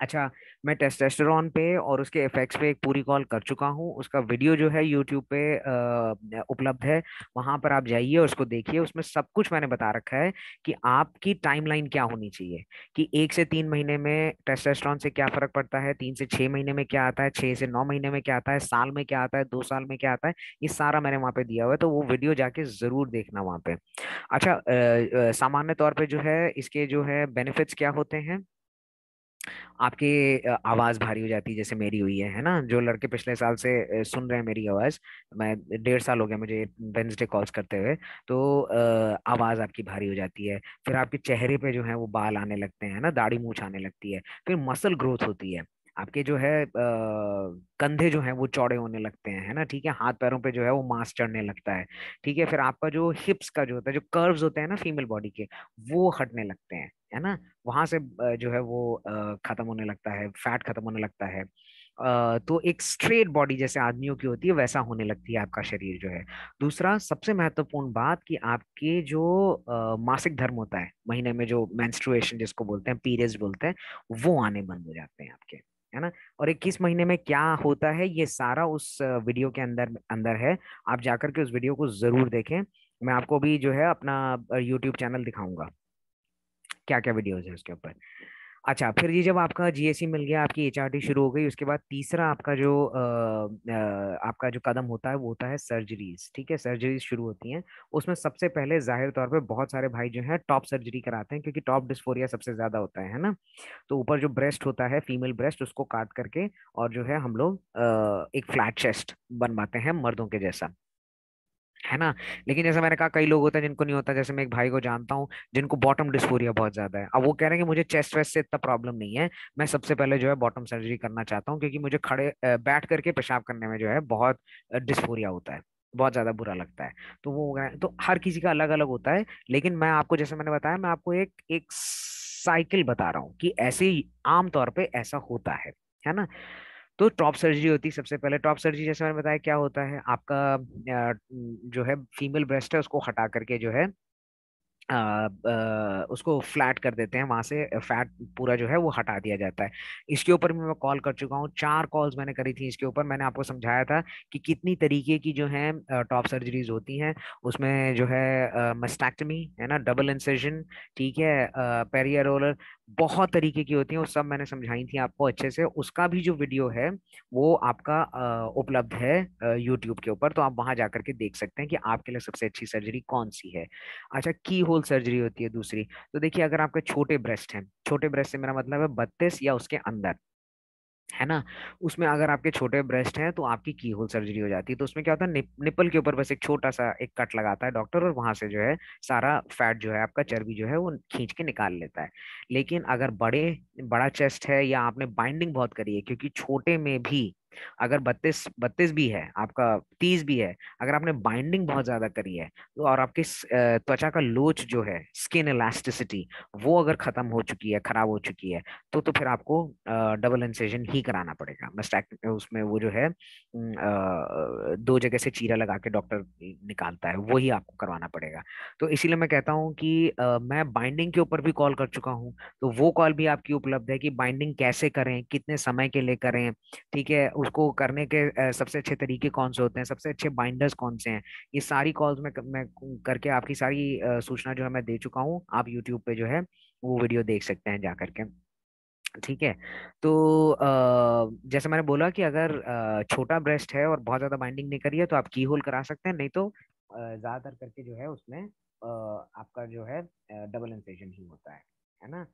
अच्छा, मैं टेस्टोस्टेरोन पे और उसके इफेक्ट्स पे एक पूरी कॉल कर चुका हूँ। उसका वीडियो जो है यूट्यूब पे उपलब्ध है। वहां पर आप जाइए और उसको देखिए। उसमें सब कुछ मैंने बता रखा है कि आपकी टाइमलाइन क्या होनी चाहिए, कि 1 से 3 महीने में टेस्टोस्टेरोन से क्या फर्क पड़ता है, 3 से 6 महीने में क्या आता है, 6 से 9 महीने में क्या आता है, साल में क्या आता है, 2 साल में क्या आता है। ये सारा मैंने वहां पे दिया हुआ है, तो वो वीडियो जाके जरूर देखना वहां पे। अच्छा, सामान्य तौर पे जो है इसके जो है बेनिफिट्स क्या होते हैं। आपकी आवाज भारी हो जाती है, जैसे मेरी हुई है ना। जो लड़के पिछले साल से सुन रहे हैं मेरी आवाज, मैं 1.5 साल हो गया मुझे वेंसडे कॉल्स करते हुए। तो आवाज आपकी भारी हो जाती है। फिर आपके चेहरे पे जो है वो बाल आने लगते हैं ना, दाढ़ी मूछ आने लगती है। फिर मसल ग्रोथ होती है। आपके जो है कंधे जो है वो चौड़े होने लगते हैं, है ना, ठीक है। हाथ पैरों पे जो है वो मांस चढ़ने लगता है, ठीक है। फिर आपका जो हिप्स का जो होता है, जो कर्व्स होते हैं ना फीमेल बॉडी के, वो हटने लगते हैं, है ना। वहां से जो है वो खत्म होने लगता है, फैट खत्म होने लगता है। तो एक स्ट्रेट बॉडी जैसे आदमियों की होती है वैसा होने लगती है आपका शरीर जो है। दूसरा सबसे महत्वपूर्ण बात कि आपके जो मासिक धर्म होता है, महीने में जो मेंस्ट्रुएशन जिसको बोलते हैं, पीरियड्स बोलते हैं, वो आने बंद हो जाते हैं आपके, है ना। और 21 महीने में क्या होता है ये सारा उस वीडियो के अंदर अंदर है। आप जाकर के उस वीडियो को जरूर देखें। मैं आपको भी जो है अपना यूट्यूब चैनल दिखाऊंगा क्या क्या वीडियोस है उसके ऊपर। अच्छा, फिर ये जब आपका जीएससी मिल गया, आपकी एचआरटी शुरू हो गई, उसके बाद तीसरा आपका जो आपका जो कदम होता है वो होता है सर्जरीज, ठीक है। सर्जरीज शुरू होती हैं। उसमें सबसे पहले जाहिर तौर पे बहुत सारे भाई जो हैं टॉप सर्जरी कराते हैं, क्योंकि टॉप डिस्फोरिया सबसे ज्यादा होता है ना। तो ऊपर जो ब्रेस्ट होता है, फीमेल ब्रेस्ट, उसको काट करके और जो है हम लोग एक फ्लैट चेस्ट बनवाते हैं मर्दों के जैसा, है ना। लेकिन जैसे मैंने कहा कई लोग होते हैं जिनको नहीं होता। जैसे मैं एक भाई को जानता हूँ जिनको बॉटम डिस्फोरिया बहुत ज्यादा है। अब वो कह रहे हैं कि मुझे चेस्ट वेस्ट से इतना प्रॉब्लम नहीं है, मैं सबसे पहले जो है बॉटम सर्जरी करना चाहता हूँ, क्योंकि मुझे खड़े बैठ करके पेशाब करने में जो है बहुत डिस्फोरिया होता है, बहुत ज्यादा बुरा लगता है। तो वो तो हर किसी का अलग अलग होता है। लेकिन मैं आपको जैसे मैंने बताया, मैं आपको एक एक साइकिल बता रहा हूँ कि ऐसे ही आमतौर पे ऐसा होता है ना। तो टॉप सर्जरी होती है सबसे पहले। टॉप सर्जरी जैसे मैंने बताया क्या होता है, आपका जो है फीमेल ब्रेस्ट है उसको हटा करके जो है उसको फ्लैट कर देते हैं, वहां से फैट पूरा जो है वो हटा दिया जाता है। इसके ऊपर भी मैं कॉल कर चुका हूँ, 4 कॉल्स मैंने करी थी इसके ऊपर। मैंने आपको समझाया था कि कितनी तरीके की जो है टॉप सर्जरीज होती हैं। उसमें जो है मस्टेक्टमी, है ना, डबल इंसिजन, ठीक है, पेरियरोलर, बहुत तरीके की होती हैं। वो सब मैंने समझाई थी आपको अच्छे से। उसका भी जो वीडियो है वो आपका उपलब्ध है यूट्यूब के ऊपर, तो आप वहां जाकर के देख सकते हैं कि आपके लिए सबसे अच्छी सर्जरी कौन सी है। अच्छा, की होल सर्जरी होती है दूसरी। तो देखिए, अगर आपके छोटे ब्रेस्ट हैं, छोटे ब्रेस्ट से मेरा मतलब है 32 या उसके अंदर, है ना, उसमें अगर आपके छोटे ब्रेस्ट हैं तो आपकी की होल सर्जरी हो जाती है। तो उसमें क्या होता है, निपल के ऊपर बस एक छोटा सा एक कट लगाता है डॉक्टर, और वहां से जो है सारा फैट जो है आपका, चर्बी जो है वो खींच के निकाल लेता है। लेकिन अगर बड़ा चेस्ट है या आपने बाइंडिंग बहुत करी है, क्योंकि छोटे में भी अगर 32 32 भी है आपका, 30 भी है, अगर आपने बाइंडिंग बहुत ज्यादा करी है तो, और आपकी त्वचा का लोच जो है, स्किन इलास्टिसिटी, वो अगर खत्म हो चुकी है, खराब हो चुकी है, तो फिर आपको डबल इंसिजन ही कराना पड़ेगा। मस्टैक उसमें वो जो है दो जगह से चीरा लगा के डॉक्टर निकालता है, वो ही आपको करवाना पड़ेगा। तो इसीलिए मैं कहता हूँ कि मैं बाइंडिंग के ऊपर भी कॉल कर चुका हूँ, तो वो कॉल भी आपकी उपलब्ध है कि बाइंडिंग कैसे करें, कितने समय के लिए करें, ठीक है, उसको करने के सबसे अच्छे तरीके कौन से होते हैं, सबसे अच्छे बाइंडर्स कौन से हैं, ये सारी कॉल्स मैं करके आपकी सारी सूचना जो है मैं दे चुका हूँ। आप यूट्यूब पे जो है वो वीडियो देख सकते हैं जा करके, ठीक है। तो जैसे मैंने बोला कि अगर छोटा ब्रेस्ट है और बहुत ज्यादा बाइंडिंग नहीं करी है तो आप की होल करा सकते हैं, नहीं तो ज्यादातर करके जो है उसमें आपका जो है डबल इंसेशन ही होता है ना।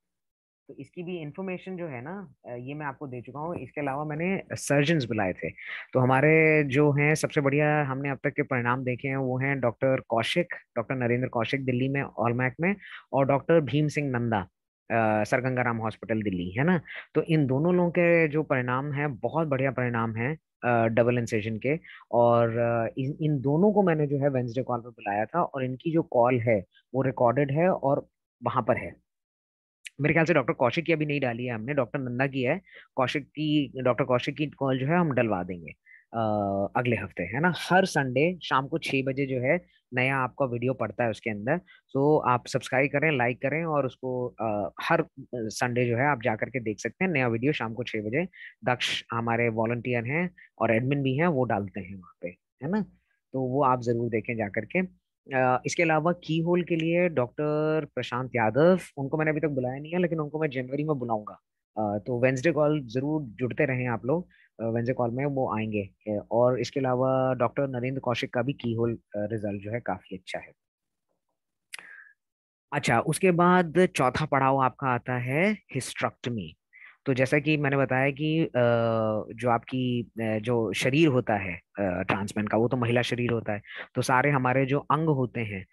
तो इसकी भी इंफॉर्मेशन जो है ना, ये मैं आपको दे चुका हूँ। इसके अलावा मैंने सर्जन्स बुलाए थे, तो हमारे जो हैं सबसे बढ़िया हमने अब तक के परिणाम देखे हैं वो हैं डॉक्टर कौशिक, डॉक्टर नरेंद्र कौशिक दिल्ली में ऑलमैक में, और doctor Bhim Singh Nanda sir Gangaram hospital Delhi, है ना। तो इन दोनों लोगों के जो परिणाम हैं बहुत बढ़िया परिणाम हैं डबल इंसेशन के। और इन दोनों को मैंने जो है वेंसडे कॉल पे बुलाया था, और इनकी जो कॉल है वो रिकॉर्डेड है और वहां पर है। मेरे ख्याल से डॉक्टर कौशिक की अभी नहीं डाली है हमने, डॉक्टर नंदा की है। डॉक्टर कौशिक की कॉल जो है हम डलवा देंगे अगले हफ्ते, है ना। हर संडे शाम को 6 बजे जो है नया आपका वीडियो पड़ता है उसके अंदर। सो आप सब्सक्राइब करें, लाइक करें, और उसको हर संडे जो है आप जा करके देख सकते हैं, नया वीडियो शाम को 6 बजे। दक्ष हमारे वॉलंटियर हैं और एडमिन भी हैं, वो डालते हैं वहाँ पे, है ना। तो वो आप जरूर देखें जा करके। इसके अलावा की होल के लिए डॉक्टर प्रशांत यादव, उनको मैंने अभी तक बुलाया नहीं है, लेकिन उनको मैं जनवरी में बुलाऊंगा। तो वेंसडे कॉल जरूर जुड़ते रहें आप लोग, वेंसडे कॉल में वो आएंगे। और इसके अलावा डॉक्टर नरेंद्र कौशिक का भी की होल रिजल्ट जो है काफी अच्छा है। अच्छा, उसके बाद चौथा पड़ाव आपका आता है हिस्ट्रेक्टमी। तो जैसा कि मैंने बताया कि जो आपकी जो शरीर होता है ट्रांसप्लांट का, वो तो महिला शरीर होता है। तो सारे हमारे जो अंग होते हैं,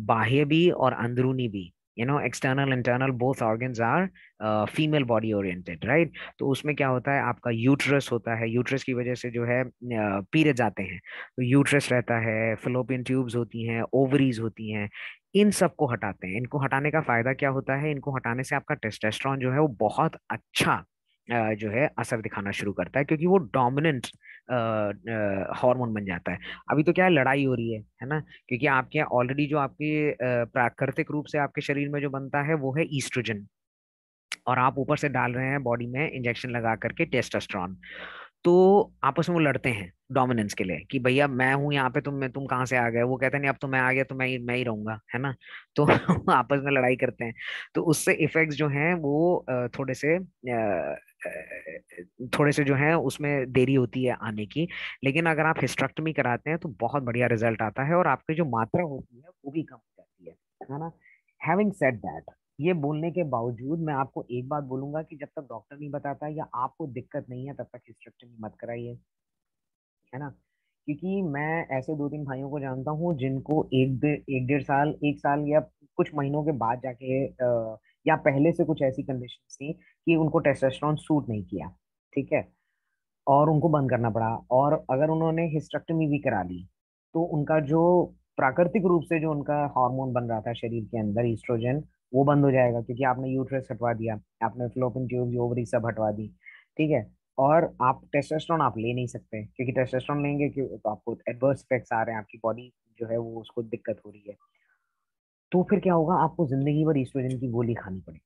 बाह्य भी और अंदरूनी भी, external internal both organs are female body oriented, right. तो उसमें क्या होता है, आपका यूट्रस होता है, यूट्रस की वजह से जो है पीरियड्स आते हैं। तो यूट्रस रहता है, फेलोपियन ट्यूब्स होती हैं, ओवरीज होती हैं, इन सबको हटाते हैं। इनको हटाने का फायदा क्या होता है, इनको हटाने से आपका टेस्टोस्टेरोन जो है वो बहुत अच्छा जो है असर दिखाना शुरू करता है, क्योंकि वो डोमिनेंट हार्मोन बन जाता है। अभी तो क्या है, लड़ाई हो रही है ना, क्योंकि आपके ऑलरेडी जो आपके प्राकृतिक रूप से आपके शरीर में जो बनता है वो है ईस्ट्रोजन, और आप ऊपर से डाल रहे हैं बॉडी में इंजेक्शन लगा करके टेस्टोस्टेरोन। तो आपस में वो लड़ते हैं डोमिनेंस के लिए कि भैया मैं हूं यहाँ पे, तुम कहाँ से आ गए। वो कहते हैं नहीं, अब तो मैं आ गया तो मैं ही रहूंगा, है ना। तो आपस में लड़ाई करते हैं। तो उससे इफेक्ट्स जो हैं वो थोड़े से जो है उसमें देरी होती है आने की। लेकिन अगर आप हिस्ट्रेक्टमी कराते हैं तो बहुत बढ़िया रिजल्ट आता है, और आपकी जो मात्रा होती है वो भी कम हो जाती है ना। हैविंग सेड दैट, ये बोलने के बावजूद मैं आपको एक बात बोलूंगा कि जब तक डॉक्टर नहीं बताता या आपको दिक्कत नहीं है तब तक हिस्टेरेक्टमी मत कराइए, है ना। क्योंकि मैं ऐसे 2-3 भाइयों को जानता हूँ जिनको 1-1.5 साल, 1 साल या कुछ महीनों के बाद जाके या पहले से कुछ ऐसी कंडीशन थी कि उनको टेस्टोस्टेरोन सूट नहीं किया, ठीक है, और उनको बंद करना पड़ा। और अगर उन्होंने हिस्टेरेक्टमी भी करा ली तो उनका जो प्राकृतिक रूप से जो उनका हार्मोन बन रहा था शरीर के अंदर, ईस्ट्रोजन, वो बंद हो जाएगा, क्योंकि आपने यूट्रस हटवा दिया, आपने फ्लोपिन ट्यूब, ओवरी सब हटवा दी, ठीक है। और आप टेस्टोस्टेरोन आप ले नहीं सकते, क्योंकि टेस्टोस्टेरोन लेंगे क्यों, तो आपको एडवर्स इफेक्ट्स आ रहे हैं, आपकी बॉडी जो है वो उसको दिक्कत हो रही है। तो फिर क्या होगा, आपको जिंदगी भर ईस्ट्रोजन की गोली खानी पड़ेगी,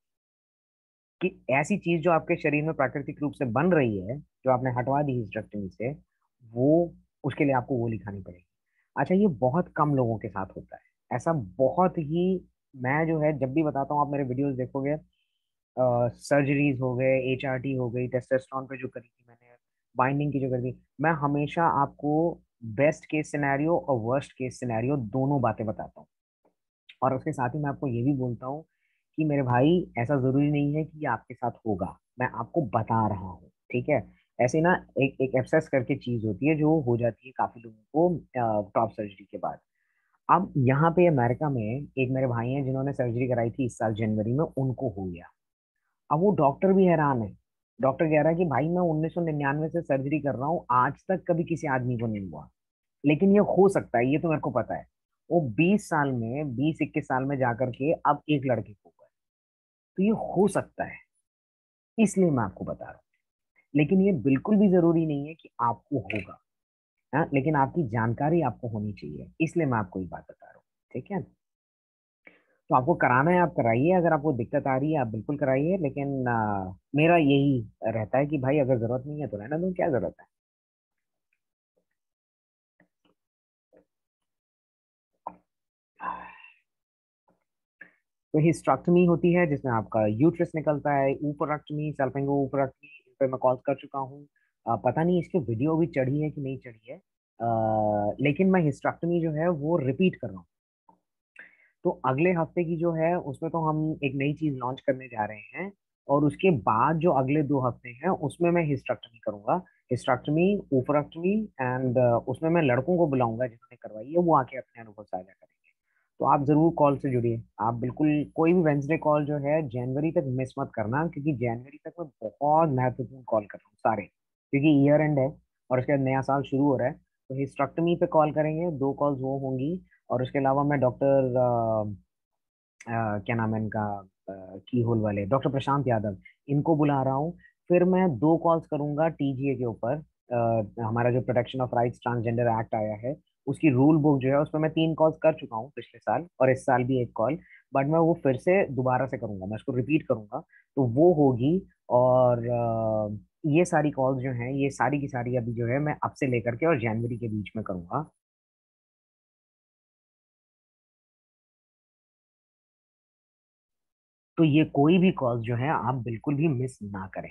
कि ऐसी चीज जो आपके शरीर में प्राकृतिक रूप से बन रही है, जो आपने हटवा दी हिस्टेरेक्टमी से, वो उसके लिए आपको गोली खानी पड़ेगी। अच्छा, ये बहुत कम लोगों के साथ होता है ऐसा, बहुत ही। मैं जो है जब भी बताता हूँ, आप मेरे वीडियोस देखोगे, सर्जरीज हो गए, HRT हो गई, टेस्टोस्टेरोन पे जो करी थी मैंने, बाइंडिंग की जो करी थी, मैं हमेशा आपको बेस्ट केस सिनेरियो और वर्स्ट केस सिनेरियो दोनों बातें बताता हूँ। और उसके साथ ही मैं आपको ये भी बोलता हूँ कि मेरे भाई, ऐसा जरूरी नहीं है कि ये आपके साथ होगा, मैं आपको बता रहा हूँ, ठीक है। ऐसे ना एक एक एब्सेस करके चीज होती है जो हो जाती है काफी लोगों को टॉप सर्जरी के बाद। अब यहाँ पे अमेरिका में एक मेरे भाई हैं जिन्होंने सर्जरी कराई थी इस साल जनवरी में, उनको हो गया। अब वो डॉक्टर भी हैरान है, डॉक्टर कह रहा है कि भाई मैं 1999 से सर्जरी कर रहा हूँ, आज तक कभी किसी आदमी को नहीं हुआ, लेकिन ये हो सकता है, ये तो मेरे को पता है। वो 20 साल में, 20-21 साल में जाकर के अब एक लड़के को हुआ है। तो ये हो सकता है, इसलिए मैं आपको बता रहा हूँ। लेकिन ये बिल्कुल भी जरूरी नहीं है कि आपको होगा। हाँ, लेकिन आपकी जानकारी आपको होनी चाहिए, इसलिए मैं आपको ये बात बता रहा हूँ। ठीक है। तो आपको कराना है, आप कराइए। अगर आपको दिक्कत आ रही है आप बिल्कुल कराइए, लेकिन मेरा यही रहता है कि भाई अगर जरूरत नहीं है तो रहना दो, क्या जरूरत है। तो हिस्टेक्टमी होती है जिसमें आपका यूट्रस निकलता है, ऊपरेक्टमी, सल्पिंगो ऊपरेक्टमी, इन पे मैं कॉल कर चुका हूँ। पता नहीं इसकी वीडियो भी चढ़ी है कि नहीं चढ़ी है। लेकिन मैं हिस्टेक्टमी जो है वो रिपीट कर रहा हूँ। तो अगले हफ्ते की जो है उसमें तो हम एक नई चीज लॉन्च करने जा रहे हैं, और उसके बाद जो अगले 2 हफ्ते हैं उसमें मैं हिस्टेक्टमी करूंगा। हिस्टेक्टमी, ओफरेक्टमी, एंड उसमें मैं लड़कों को बुलाऊंगा जिन्होंने करवाई है, वो आके अपने अनुभव साझा करेंगे। तो आप जरूर कॉल से जुड़िए। आप बिल्कुल कोई भी वेंसडे कॉल जो है जनवरी तक मिस मत करना, क्योंकि जनवरी तक मैं बहुत महत्वपूर्ण कॉल कर रहा हूँ सारे, क्योंकि ईयर एंड है और उसके बाद नया साल शुरू हो रहा है। तो हिस्टेक्टमी पे कॉल करेंगे, 2 कॉल्स वो होंगी। और उसके अलावा मैं डॉक्टर क्या नाम है इनका, की होल वाले डॉक्टर प्रशांत यादव, इनको बुला रहा हूँ। फिर मैं 2 कॉल्स करूंगा टीजीए के ऊपर। हमारा जो protection of rights transgender act आया है, उसकी रूल बुक जो है उस पर मैं 3 कॉल्स कर चुका हूँ पिछले साल, और इस साल भी एक कॉल। बट मैं वो फिर से दोबारा से करूंगा, मैं उसको रिपीट करूंगा। तो वो होगी। और ये सारी कॉल्स जो हैं, ये सारी की सारी अभी जो है मैं अब से लेकर के और जनवरी के बीच में करूंगा। तो ये कोई भी कॉल जो है आप बिल्कुल भी मिस ना करें।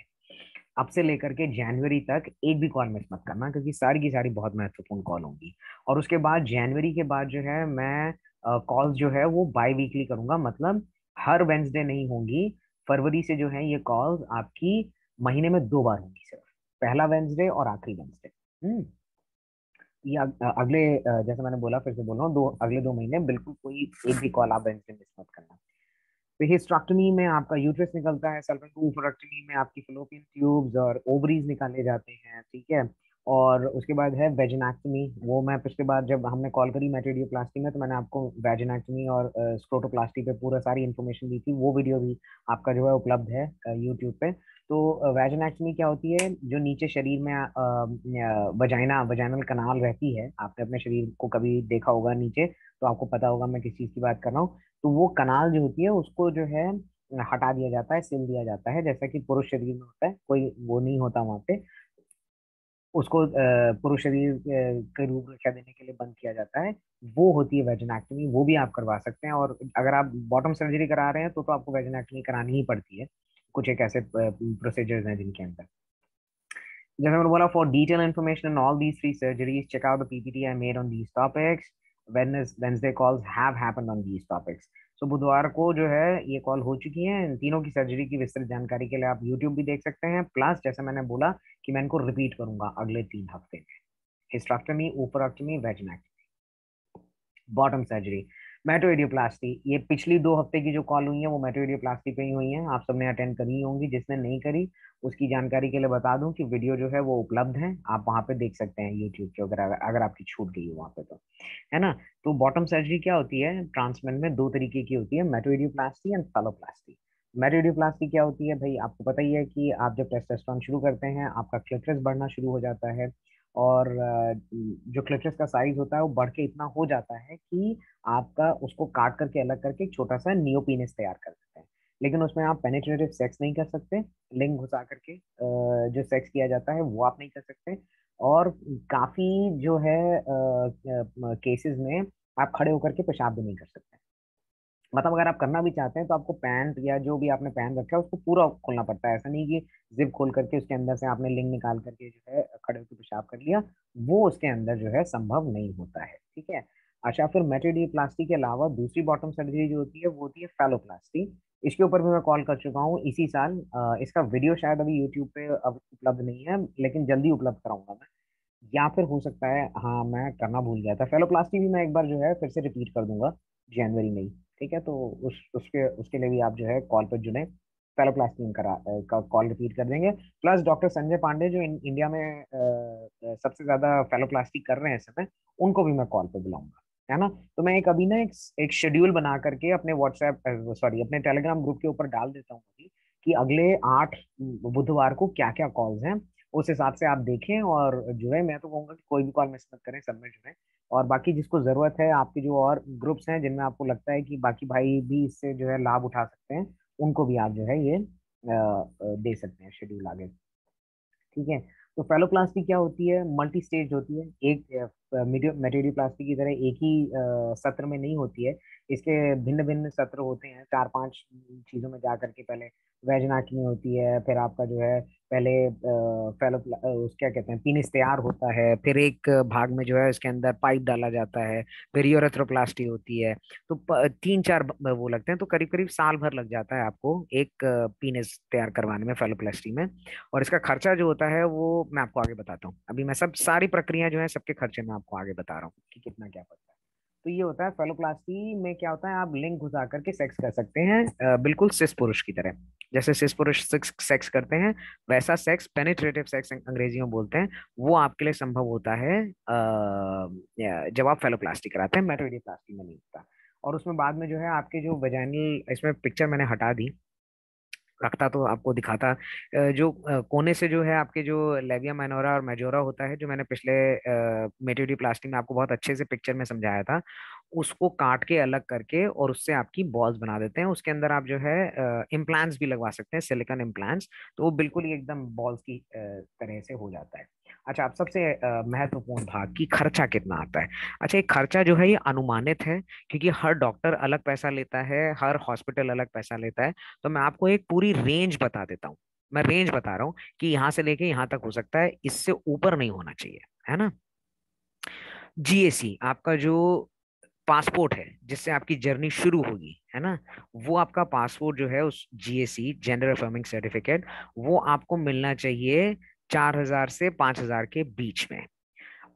अब से लेकर के जनवरी तक एक भी कॉल मिस मत करना, क्योंकि सारी की सारी बहुत महत्वपूर्ण कॉल होंगी। और उसके बाद जनवरी के बाद जो है मैं कॉल्स जो है वो बाई वीकली करूंगा, मतलब हर वेंसडे नहीं होंगी। फरवरी से जो है ये कॉल्स आपकी महीने में 2 बार होंगी, सिर्फ पहला वेंसडे और आखिरी वेंसडे। ये अगले जैसे मैंने बोला, फिर से बोल रहा हूँ, अगले 2 महीने बिल्कुल कोई एक भी कॉल आप वेंसडे मिस मत करना। तो हिस्टेक्टमी में आपका यूट्रस निकलता है, सल्पिंगोफरेक्टमी में आपकी फलोपियन ट्यूब्स और ओवरीज निकाले जाते हैं। ठीक है। और उसके बाद है वेजिनेक्टमी। वो मैं पिछली बार जब हमने कॉल करी मेटोडियोप्लास्टी में, तो मैंने आपको वेजिनेक्टमी और स्क्रोटोप्लास्टी पे पूरा सारी इन्फॉर्मेशन दी थी, वो वीडियो भी आपका जो है उपलब्ध है यूट्यूब पे। तो वेजिनेक्टमी क्या होती है, जो नीचे शरीर में वजाइनल कनाल रहती है, आपने अपने शरीर को कभी देखा होगा नीचे, तो आपको पता होगा मैं किस चीज की बात कर रहा हूँ। तो वो कनाल जो होती है उसको जो है हटा दिया जाता है, सिल दिया जाता है, जैसा कि पुरुष शरीर में होता है, कोई वो नहीं होता वहां पे। उसको पुरुष शरीर के रूपरेखा देने के लिए बंद किया जाता है। वो होती है वेजिनेक्टमी, वो भी आप करवा सकते हैं। और अगर आप बॉटम सर्जरी करा रहे हैं तो आपको वेजिनेक्टमी करानी ही पड़ती है। कुछ एक ऐसे प्रोसीजर्स हैं जिनके अंदर, जैसे मैंने बोला, for detail information on all these three surgeries, check out the PPT I made on these topics. Wednesday calls have happened on these topics. So बुधवार को जो है ये कॉल हो चुकी है। इन तीनों की सर्जरी की विस्तृत जानकारी के लिए आप YouTube भी देख सकते हैं, प्लस जैसे मैंने बोला कि मैं इनको रिपीट करूंगा अगले 3 हफ्ते में। Hysterectomy, oophorectomy, vaginectomy, bottom surgery, metoidioplasty. ये पिछली 2 हफ्ते की जो कॉल हुई है वो मेटोइडियोप्लास्टी पे ही हुई है, आप सबने अटेंड करी होंगी। जिसने नहीं करी उसकी जानकारी के लिए बता दूं कि वीडियो जो है वो उपलब्ध है, आप वहां पे देख सकते हैं यूट्यूब के, अगर आपकी छूट गई है वहां पे तो, है ना। तो बॉटम सर्जरी क्या होती है, ट्रांसमेन में 2 तरीके की होती है, मेटोइडियोप्लास्टी एंड फैलोप्लास्टी। मेटोइडियोप्लास्टी क्या होती है भाई, आपको पता ही है कि आप जब टेस्टोस्टेरोन शुरू करते हैं आपका क्लिटरस बढ़ना शुरू हो जाता है। और जो क्लिटरस का साइज होता है वो बढ़ के इतना हो जाता है कि आपका उसको काट करके अलग करके एक छोटा सा नियोपीनिस तैयार कर देते हैं। लेकिन उसमें आप पेनिट्रेटिव सेक्स नहीं कर सकते, लिंग घुसा करके जो सेक्स किया जाता है वो आप नहीं कर सकते। और काफी जो है केसेस में आप खड़े होकर के पेशाब भी नहीं कर सकते। मतलब अगर आप करना भी चाहते हैं तो आपको पैंट या जो भी आपने पहन रखा है उसको पूरा खोलना पड़ता है, ऐसा नहीं कि जिप खोल करके उसके अंदर से आपने लिंग निकाल करके जो है खड़े होकर पेशाब कर लिया। वो उसके अंदर जो है संभव नहीं होता है। ठीक है। अच्छा, फिर मेटोडिप्लास्टी के अलावा दूसरी बॉटम सर्जरी जो होती है वो होती है फैलोप्लास्टी। इसके ऊपर भी मैं कॉल कर चुका हूँ इसी साल। इसका वीडियो शायद अभी यूट्यूब पे अब उपलब्ध नहीं है, लेकिन जल्दी उपलब्ध कराऊंगा मैं। या फिर हो सकता है, हाँ मैं करना भूल गया था, फेलोप्लास्टी भी मैं एक बार जो है फिर से रिपीट कर दूंगा जनवरी में ही। ठीक है। तो उसके उसके लिए भी आप जो है कॉल पर जुड़े। फेलोप्लास्टिन का कॉल रिपीट कर देंगे। प्लस डॉक्टर संजय पांडे जो इंडिया में सबसे ज्यादा फेलोप्लास्टी कर रहे हैं इस समय, उनको भी मैं कॉल पे बुलाऊंगा, है ना। तो मैं एक अभी ना एक शेड्यूल बना करके अपने व्हाट्सएप, सॉरी अपने टेलीग्राम ग्रुप के ऊपर डाल देता हूँ अभी, कि अगले 8 बुधवार को क्या क्या कॉल्स हैं, उस हिसाब से आप देखें और जुड़े। मैं तो कहूंगा कि कोई भी कॉल मिस मत करें, सब में जुड़े। और बाकी जिसको जरूरत है, आपके जो और ग्रुप्स हैं जिनमें आपको लगता है कि बाकी भाई भी इससे जो है लाभ उठा सकते हैं, उनको भी आप जो है ये दे सकते हैं शेड्यूल आगे। ठीक है। तो फेलोप्लास्टी क्या होती है, मल्टी स्टेज होती है, एक मेटेरियोप्लास्टी की तरह एक ही सत्र में नहीं होती है। इसके भिन्न भिन्न सत्र होते हैं, 4-5 चीजों में जा करके। पहले वैजनाक्मी होती है, फिर आपका जो है पहले उस क्या कहते हैं, पीनिस तैयार होता है, फिर एक भाग में जो है उसके अंदर पाइप डाला जाता है, फिर यूरेथ्रोप्लास्टी होती है। तो 3-4 वो लगते हैं, तो करीब करीब साल भर लग जाता है आपको एक पीनिस तैयार करवाने में, फेलोप्लास्टी में। और इसका खर्चा जो होता है वो मैं आपको आगे बताता हूँ। अभी मैं सब सारी प्रक्रिया जो है सबके खर्चे मैं आपको आगे बता रहा हूँ कि कितना क्या पड़ता है। तो ये होता है फेलोप्लास्टी में क्या होता है, आप लिंग घुसा करके सेक्स कर सकते हैं, बिल्कुल सिस पुरुष की तरह। जैसे सिस पुरुष सेक्स सेक्स करते हैं, वैसा सेक्स, पेनिट्रेटिव सेक्स अंग्रेजी में बोलते हैं, वो आपके लिए संभव होता है जब आप फेलोप्लास्टी कराते हैं। मेटोइडियोप्लास्टी में नहीं होता। और उसमें बाद में जो है आपके जो वेजाइनल, इसमें पिक्चर मैंने हटा दी, रखता तो आपको दिखाता। जो कोने से जो है आपके जो लेविया माइनोरा और मेजोरा होता है, जो मैंने पिछले मेटिडी प्लास्टिक में आपको बहुत अच्छे से पिक्चर में समझाया था, उसको काट के अलग करके और उससे आपकी बॉल्स बना देते हैं। उसके अंदर आप जो है इम्प्लांट्स भी लगवा सकते हैं, सिलिकॉन इम्प्लांट्स। तो वो बिल्कुल ही एकदम बॉल्स की तरह से हो जाता है। अच्छा, अब सबसे महत्वपूर्ण भाग की खर्चा कितना आता है। अच्छा, ये खर्चा जो है ये अनुमानित है, क्योंकि हर डॉक्टर अलग पैसा लेता है, हर हॉस्पिटल अलग पैसा लेता है। तो मैं आपको एक पूरी रेंज बता देता हूँ। मैं रेंज बता रहा हूँ कि यहाँ से लेके यहाँ तक हो सकता है, इससे ऊपर नहीं होना चाहिए, है ना। जीएसी आपका जो पासपोर्ट है जिससे आपकी जर्नी शुरू होगी, है ना, वो आपका पासपोर्ट जो है, उस जीएसी, जेंडर अफर्मिंग सर्टिफिकेट, वो आपको मिलना चाहिए 4,000 से 5,000 के बीच में।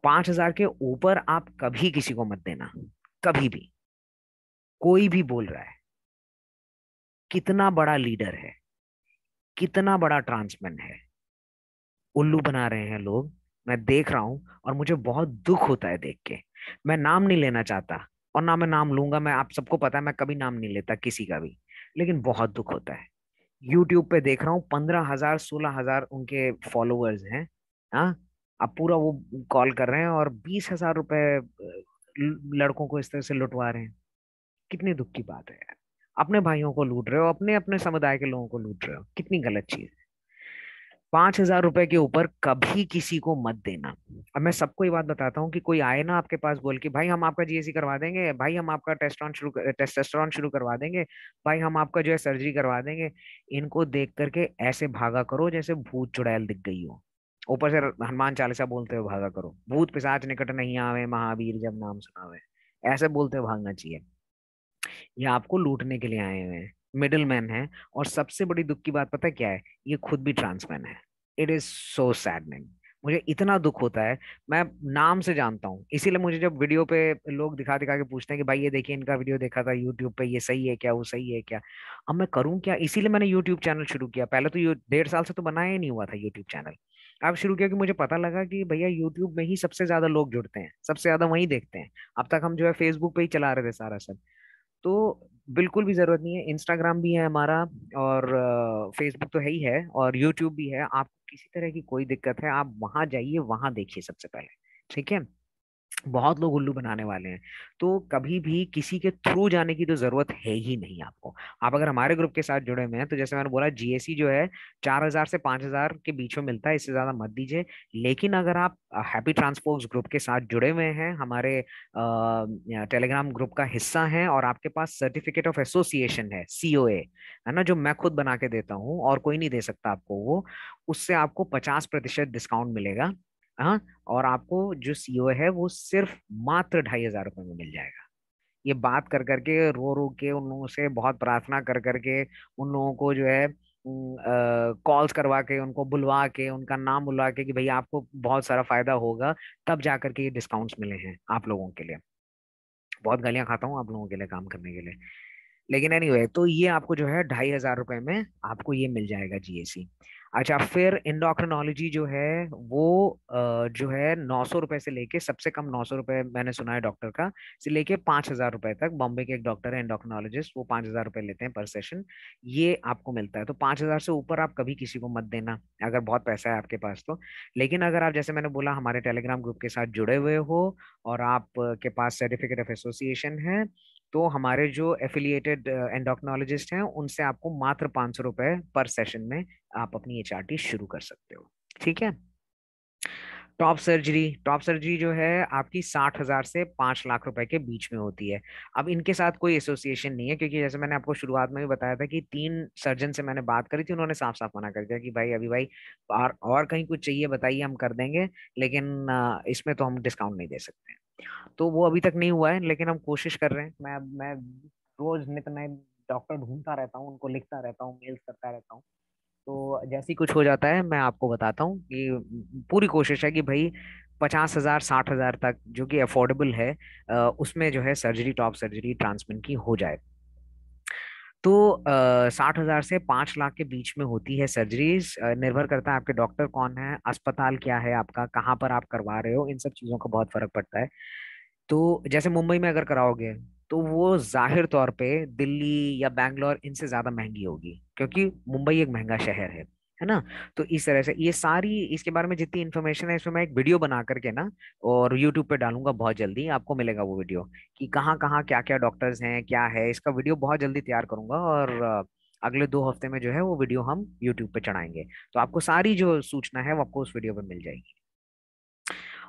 5,000 के ऊपर आप कभी किसी को मत देना, कभी भी। कोई भी बोल रहा है, कितना बड़ा लीडर है, कितना बड़ा ट्रांसमैन है, उल्लू बना रहे हैं लोग। मैं देख रहा हूं और मुझे बहुत दुख होता है देख के। मैं नाम नहीं लेना चाहता और ना मैं नाम लूंगा, मैं आप सबको पता है मैं कभी नाम नहीं लेता किसी का भी, लेकिन बहुत दुख होता है। यूट्यूब पे देख रहा हूँ 15,000 16,000 उनके फॉलोअर्स हैं। हाँ, अब पूरा वो कॉल कर रहे हैं और 20,000 रुपए लड़कों को इस तरह से लुटवा रहे हैं। कितनी दुख की बात है यार। अपने भाइयों को लूट रहे हो, अपने अपने समुदाय के लोगों को लूट रहे हो, कितनी गलत चीज है। 5,000 रुपए के ऊपर कभी किसी को मत देना। अब मैं सबको ये बात बताता हूँ कि कोई आए ना आपके पास बोल के, भाई हम आपका जीएसी करवा देंगे, भाई हम आपका टेस्टोस्टेरोन शुरू करवा देंगे, भाई हम आपका जो है सर्जरी करवा देंगे, इनको देख करके ऐसे भागा करो जैसे भूत चुड़ैल दिख गई हो। ऊपर से हनुमान चालीसा बोलते हुए भागा करो, भूत पिशाच निकट नहीं आवे, महावीर जब नाम सुनावे, ऐसे बोलते हुए भागना चाहिए। ये आपको लूटने के लिए आए हुए हैं, मिडिल मैन है। और सबसे बड़ी दुख की बात पता है क्या है, ये खुद भी ट्रांसमैन है। It is so saddening. मुझे इतना दुख होता है। मैं नाम से जानता हूँ, इसीलिए मुझे जब वीडियो पे लोग दिखा दिखा के पूछते हैं कि भाई ये देखिए इनका वीडियो देखा था यूट्यूब पे, ये सही है क्या, वो सही है क्या, अब मैं करूँ क्या। इसीलिए मैंने यूट्यूब चैनल शुरू किया। पहले तो 1.5 साल से तो बनाया ही नहीं हुआ था यूट्यूब चैनल। अब शुरू किया कि मुझे पता लगा कि भैया यूट्यूब में ही सबसे ज्यादा लोग जुड़ते हैं, सबसे ज्यादा वहीं देखते हैं। अब तक हम जो है फेसबुक पे ही चला रहे थे सारा सब। तो बिल्कुल भी जरूरत नहीं है। इंस्टाग्राम भी है हमारा, और फेसबुक तो है ही है, और यूट्यूब भी है। आपको किसी तरह की कोई दिक्कत है, आप वहां जाइए, वहां देखिए सबसे पहले। ठीक है। बहुत लोग उल्लू बनाने वाले हैं, तो कभी भी किसी के थ्रू जाने की तो जरूरत है ही नहीं आपको। आप अगर हमारे ग्रुप के साथ जुड़े हुए हैं, तो जैसे मैंने बोला जीएसी जो है 4,000 से 5,000 के बीच में मिलता है, इससे ज्यादा मत दीजिए। लेकिन अगर आप हैप्पी ट्रांसपोर्ट्स ग्रुप के साथ जुड़े हुए हैं, हमारे टेलीग्राम ग्रुप का हिस्सा हैं, और आपके पास सर्टिफिकेट ऑफ एसोसिएशन है, सीओए, है ना, जो मैं खुद बना के देता हूँ और कोई नहीं दे सकता आपको वो, उससे आपको 50% डिस्काउंट मिलेगा। हाँ। और आपको जो सीओ है वो सिर्फ मात्र 2,500 रुपये में मिल जाएगा। ये बात कर करके, रो रो के, उन लोगों से बहुत प्रार्थना कर करके, उन लोगों को जो है कॉल्स करवा के, उनको बुलवा के, उनका नाम बुलवा के कि भैया आपको बहुत सारा फायदा होगा, तब जा करके ये डिस्काउंट्स मिले हैं आप लोगों के लिए। बहुत गालियां खाता हूँ आप लोगों के लिए काम करने के लिए। लेकिन एनीवे तो ये आपको जो है 2,500 रुपए में आपको ये मिल जाएगा जीएसी। अच्छा, फिर इंडोक्रिनोलॉजी जो है वो जो है 900 रुपए से लेके, सबसे कम 900 रुपए मैंने सुना है डॉक्टर का, से लेके 5,000 रुपए तक। बॉम्बे के एक डॉक्टर है एंडोक्रिनोलॉजिस्ट, वो 5,000 रुपए लेते हैं पर सेशन। ये आपको मिलता है। तो 5,000 से ऊपर आप कभी किसी को मत देना अगर बहुत पैसा है आपके पास तो। लेकिन अगर आप, जैसे मैंने बोला, हमारे टेलीग्राम ग्रुप के साथ जुड़े हुए हो और आप के पास सर्टिफिकेट ऑफ एसोसिएशन है, तो हमारे जो एफिलिएटेड एंडोक्रिनोलॉजिस्ट हैं उनसे आपको मात्र 500 रुपए पर सेशन में आप अपनी एचआरटी शुरू कर सकते हो। ठीक है। टॉप सर्जरी जो है आपकी 60,000 से 5 लाख रुपए के बीच में होती है। अब इनके साथ कोई एसोसिएशन नहीं है, क्योंकि जैसे मैंने आपको शुरुआत में भी बताया था कि 3 सर्जन से मैंने बात करी थी, उन्होंने साफ साफ मना कर दिया कि भाई अभी भाई और कहीं कुछ चाहिए बताइए, हम कर देंगे, लेकिन इसमें तो हम डिस्काउंट नहीं दे सकते। तो वो अभी तक नहीं हुआ है, लेकिन हम कोशिश कर रहे हैं। मैं रोज नित नए डॉक्टर ढूंढता रहता हूँ, उनको लिखता रहता हूँ, मेल्स करता रहता हूँ। तो जैसे ही कुछ हो जाता है मैं आपको बताता हूँ कि पूरी कोशिश है कि भाई 50,000 60,000 तक जो कि अफोर्डेबल है, उसमें जो है सर्जरी, टॉप सर्जरी ट्रांसप्लांट की हो जाए। तो 60,000 से 5 लाख के बीच में होती है सर्जरीज। निर्भर करता है आपके डॉक्टर कौन है, अस्पताल क्या है आपका, कहाँ पर आप करवा रहे हो, इन सब चीजों का बहुत फर्क पड़ता है। तो जैसे मुंबई में अगर कराओगे तो वो जाहिर तौर पे दिल्ली या बैंगलोर इनसे ज्यादा महंगी होगी, क्योंकि मुंबई एक महंगा शहर है ना। तो इस तरह से ये सारी, इसके बारे में जितनी इन्फॉर्मेशन है, इसमें मैं एक वीडियो बना करके ना और यूट्यूब पे डालूंगा, बहुत जल्दी आपको मिलेगा वो वीडियो, कि कहाँ कहाँ क्या क्या डॉक्टर्स हैं, क्या है। इसका वीडियो बहुत जल्दी तैयार करूंगा और अगले 2 हफ्ते में जो है वो वीडियो हम यूट्यूब पे चढ़ाएंगे। तो आपको सारी जो सूचना है वो आपको उस वीडियो पे मिल जाएगी।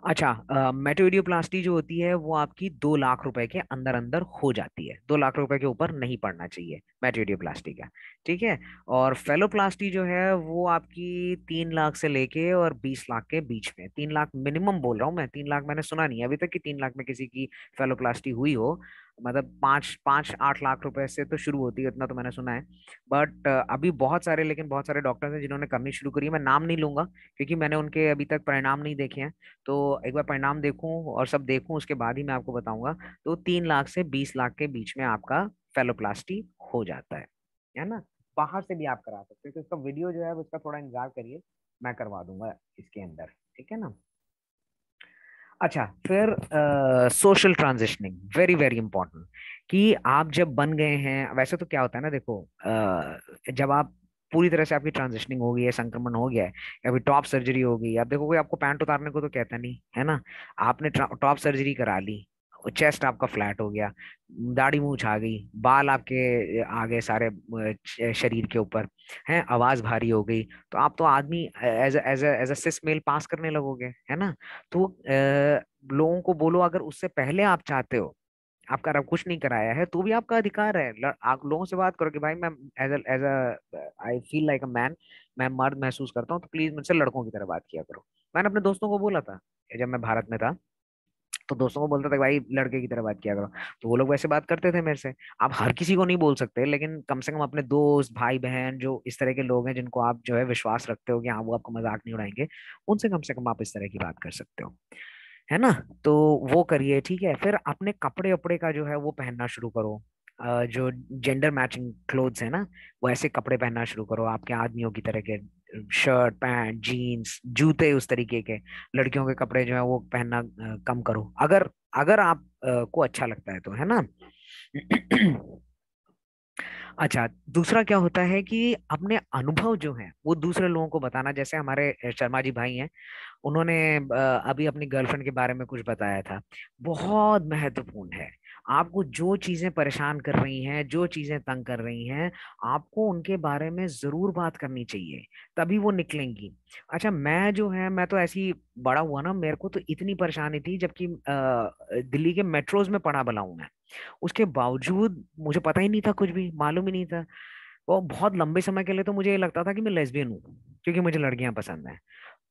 अच्छा, मेटोइडियोप्लास्टी जो होती है वो आपकी 2 लाख रुपए के अंदर अंदर हो जाती है। 2 लाख रुपए के ऊपर नहीं पड़ना चाहिए मेटोइडियोप्लास्टी का। ठीक है। और फेलोप्लास्टी जो है वो आपकी 3 लाख से लेके और 20 लाख के बीच में, 3 लाख मिनिमम बोल रहा हूँ मैं, 3 लाख मैंने सुना नहीं है अभी तक कि 3 लाख में किसी की फेलोप्लास्टी हुई हो। मतलब 5-8 लाख रुपए से तो शुरू होती है, इतना तो मैंने सुना है। बट अभी बहुत सारे, लेकिन बहुत सारे डॉक्टर्स हैं जिन्होंने करनी शुरू करी है। मैं नाम नहीं लूंगा क्योंकि मैंने उनके अभी तक परिणाम नहीं देखे हैं। तो एक बार परिणाम देखूं और सब देखूं उसके बाद ही मैं आपको बताऊंगा। तो 3 लाख से 20 लाख के बीच में आपका फेलोप्लास्टी हो जाता है ना। बाहर से भी आप करा सकते हो, तो इसका वीडियो जो है उसका थोड़ा इंतजार करिए, मैं करवा दूंगा इसके अंदर। ठीक है ना। अच्छा, फिर social transitioning, very very important. कि आप जब बन गए हैं, वैसे तो क्या होता है ना, देखो जब आप पूरी तरह से आपकी ट्रांजिशनिंग हो गई है, संक्रमण हो गया है, या फिर टॉप सर्जरी हो गई, आप देखो कोई आपको पैंट उतारने को तो कहता नहीं है ना। आपने टॉप सर्जरी करा ली, चेस्ट आपका फ्लैट हो गया, दाढ़ी मूंछ आ गई, बाल आपके आ गए सारे शरीर के ऊपर, है, आवाज भारी हो गई, तो आप तो आदमी एज सिस मेल पास करने लगोगे, है ना। तो लोगों को बोलो, अगर उससे पहले आप चाहते हो, आपका रब कुछ नहीं कराया है तो भी आपका अधिकार है। आप लोगों से बात करो कि भाई मैं as I feel like a man, मैं मर्द महसूस करता हूँ, तो प्लीज मुझसे लड़कों की तरह बात किया करो। मैंने अपने दोस्तों को बोला था जब मैं भारत में था, तो दोस्तों को बोलता था कि भाई लड़के की तरह बात किया करो। तो वो लोग वैसे बात करते थे मेरे से। आप हर किसी को नहीं बोल सकते, लेकिन कम से कम अपने दोस्त भाई बहन जो इस तरह के लोग हैं जिनको आप जो है विश्वास रखते हो कि हाँ वो आपको मजाक नहीं उड़ाएंगे, उनसे कम से कम आप इस तरह की बात कर सकते हो, है ना। तो वो करिए। ठीक है। फिर अपने कपड़े वपड़े का जो है वो पहनना शुरू करो। जो जेंडर मैचिंग क्लोथ्स है ना, वैसे कपड़े पहनना शुरू करो, आपके आदमियों की तरह के शर्ट पैंट जीन्स जूते उस तरीके के। लड़कियों के कपड़े जो है वो पहनना कम करो, अगर अगर आप को अच्छा लगता है तो, है ना। अच्छा, दूसरा क्या होता है कि अपने अनुभव जो है वो दूसरे लोगों को बताना। जैसे हमारे शर्मा जी भाई हैं, उन्होंने अभी अपनी गर्लफ्रेंड के बारे में कुछ बताया था। बहुत महत्वपूर्ण है। आपको जो चीजें परेशान कर रही हैं, जो चीजें तंग कर रही हैं, आपको उनके बारे में जरूर बात करनी चाहिए, तभी वो निकलेंगी। अच्छा, मैं जो है, मैं तो ऐसी बड़ा हुआ ना, मेरे को तो इतनी परेशानी थी, जबकि दिल्ली के मेट्रोज में पढ़ा बला हूं मैं, उसके बावजूद मुझे पता ही नहीं था, कुछ भी मालूम ही नहीं था। वो बहुत लंबे समय के लिए तो मुझे ये लगता था कि मैं लेस्बियन हूँ, क्योंकि मुझे लड़कियां पसंद हैं।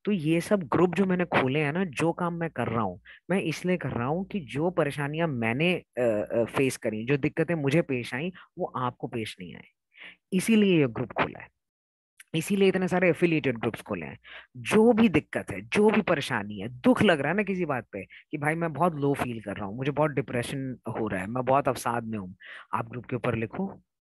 तो ये सब ग्रुप जो मैंने खोले हैं ना, जो काम मैं कर रहा हूँ, मैं इसलिए कर रहा हूँ कि जो परेशानियां मैंने फेस करी, जो दिक्कतें मुझे पेश आई, वो आपको पेश नहीं आए, इसीलिए ये ग्रुप खोला है। इसीलिए इतने सारे एफिलिएटेड ग्रुप्स खोले हैं। जो भी दिक्कत है, जो भी परेशानी है, दुख लग रहा है ना किसी बात पे, कि भाई मैं बहुत लो फील कर रहा हूँ, मुझे बहुत डिप्रेशन हो रहा है, मैं बहुत अवसाद में हूँ, आप ग्रुप के ऊपर लिखो।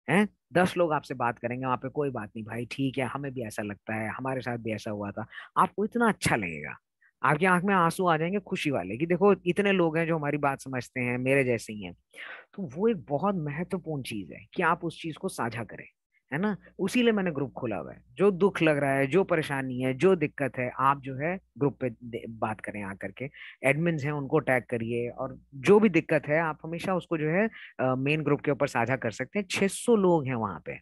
हैं, 10 लोग आपसे बात करेंगे वहां पे, कोई बात नहीं भाई, ठीक है, हमें भी ऐसा लगता है, हमारे साथ भी ऐसा हुआ था। आपको इतना अच्छा लगेगा, आपकी आंख में आंसू आ जाएंगे खुशी वाले, कि देखो इतने लोग हैं जो हमारी बात समझते हैं, मेरे जैसे ही हैं। तो वो एक बहुत महत्वपूर्ण चीज है कि आप उस चीज को साझा करें, है ना। उसी लिए मैंने ग्रुप खोला हुआ है। जो दुख लग रहा है, जो परेशानी है, जो दिक्कत है, आप जो है ग्रुप पे बात करें आकर के। एडमिन्स हैं उनको टैग करिए, और जो भी दिक्कत है आप हमेशा उसको जो है मेन ग्रुप के ऊपर साझा कर सकते हैं। 600 लोग हैं वहां पे।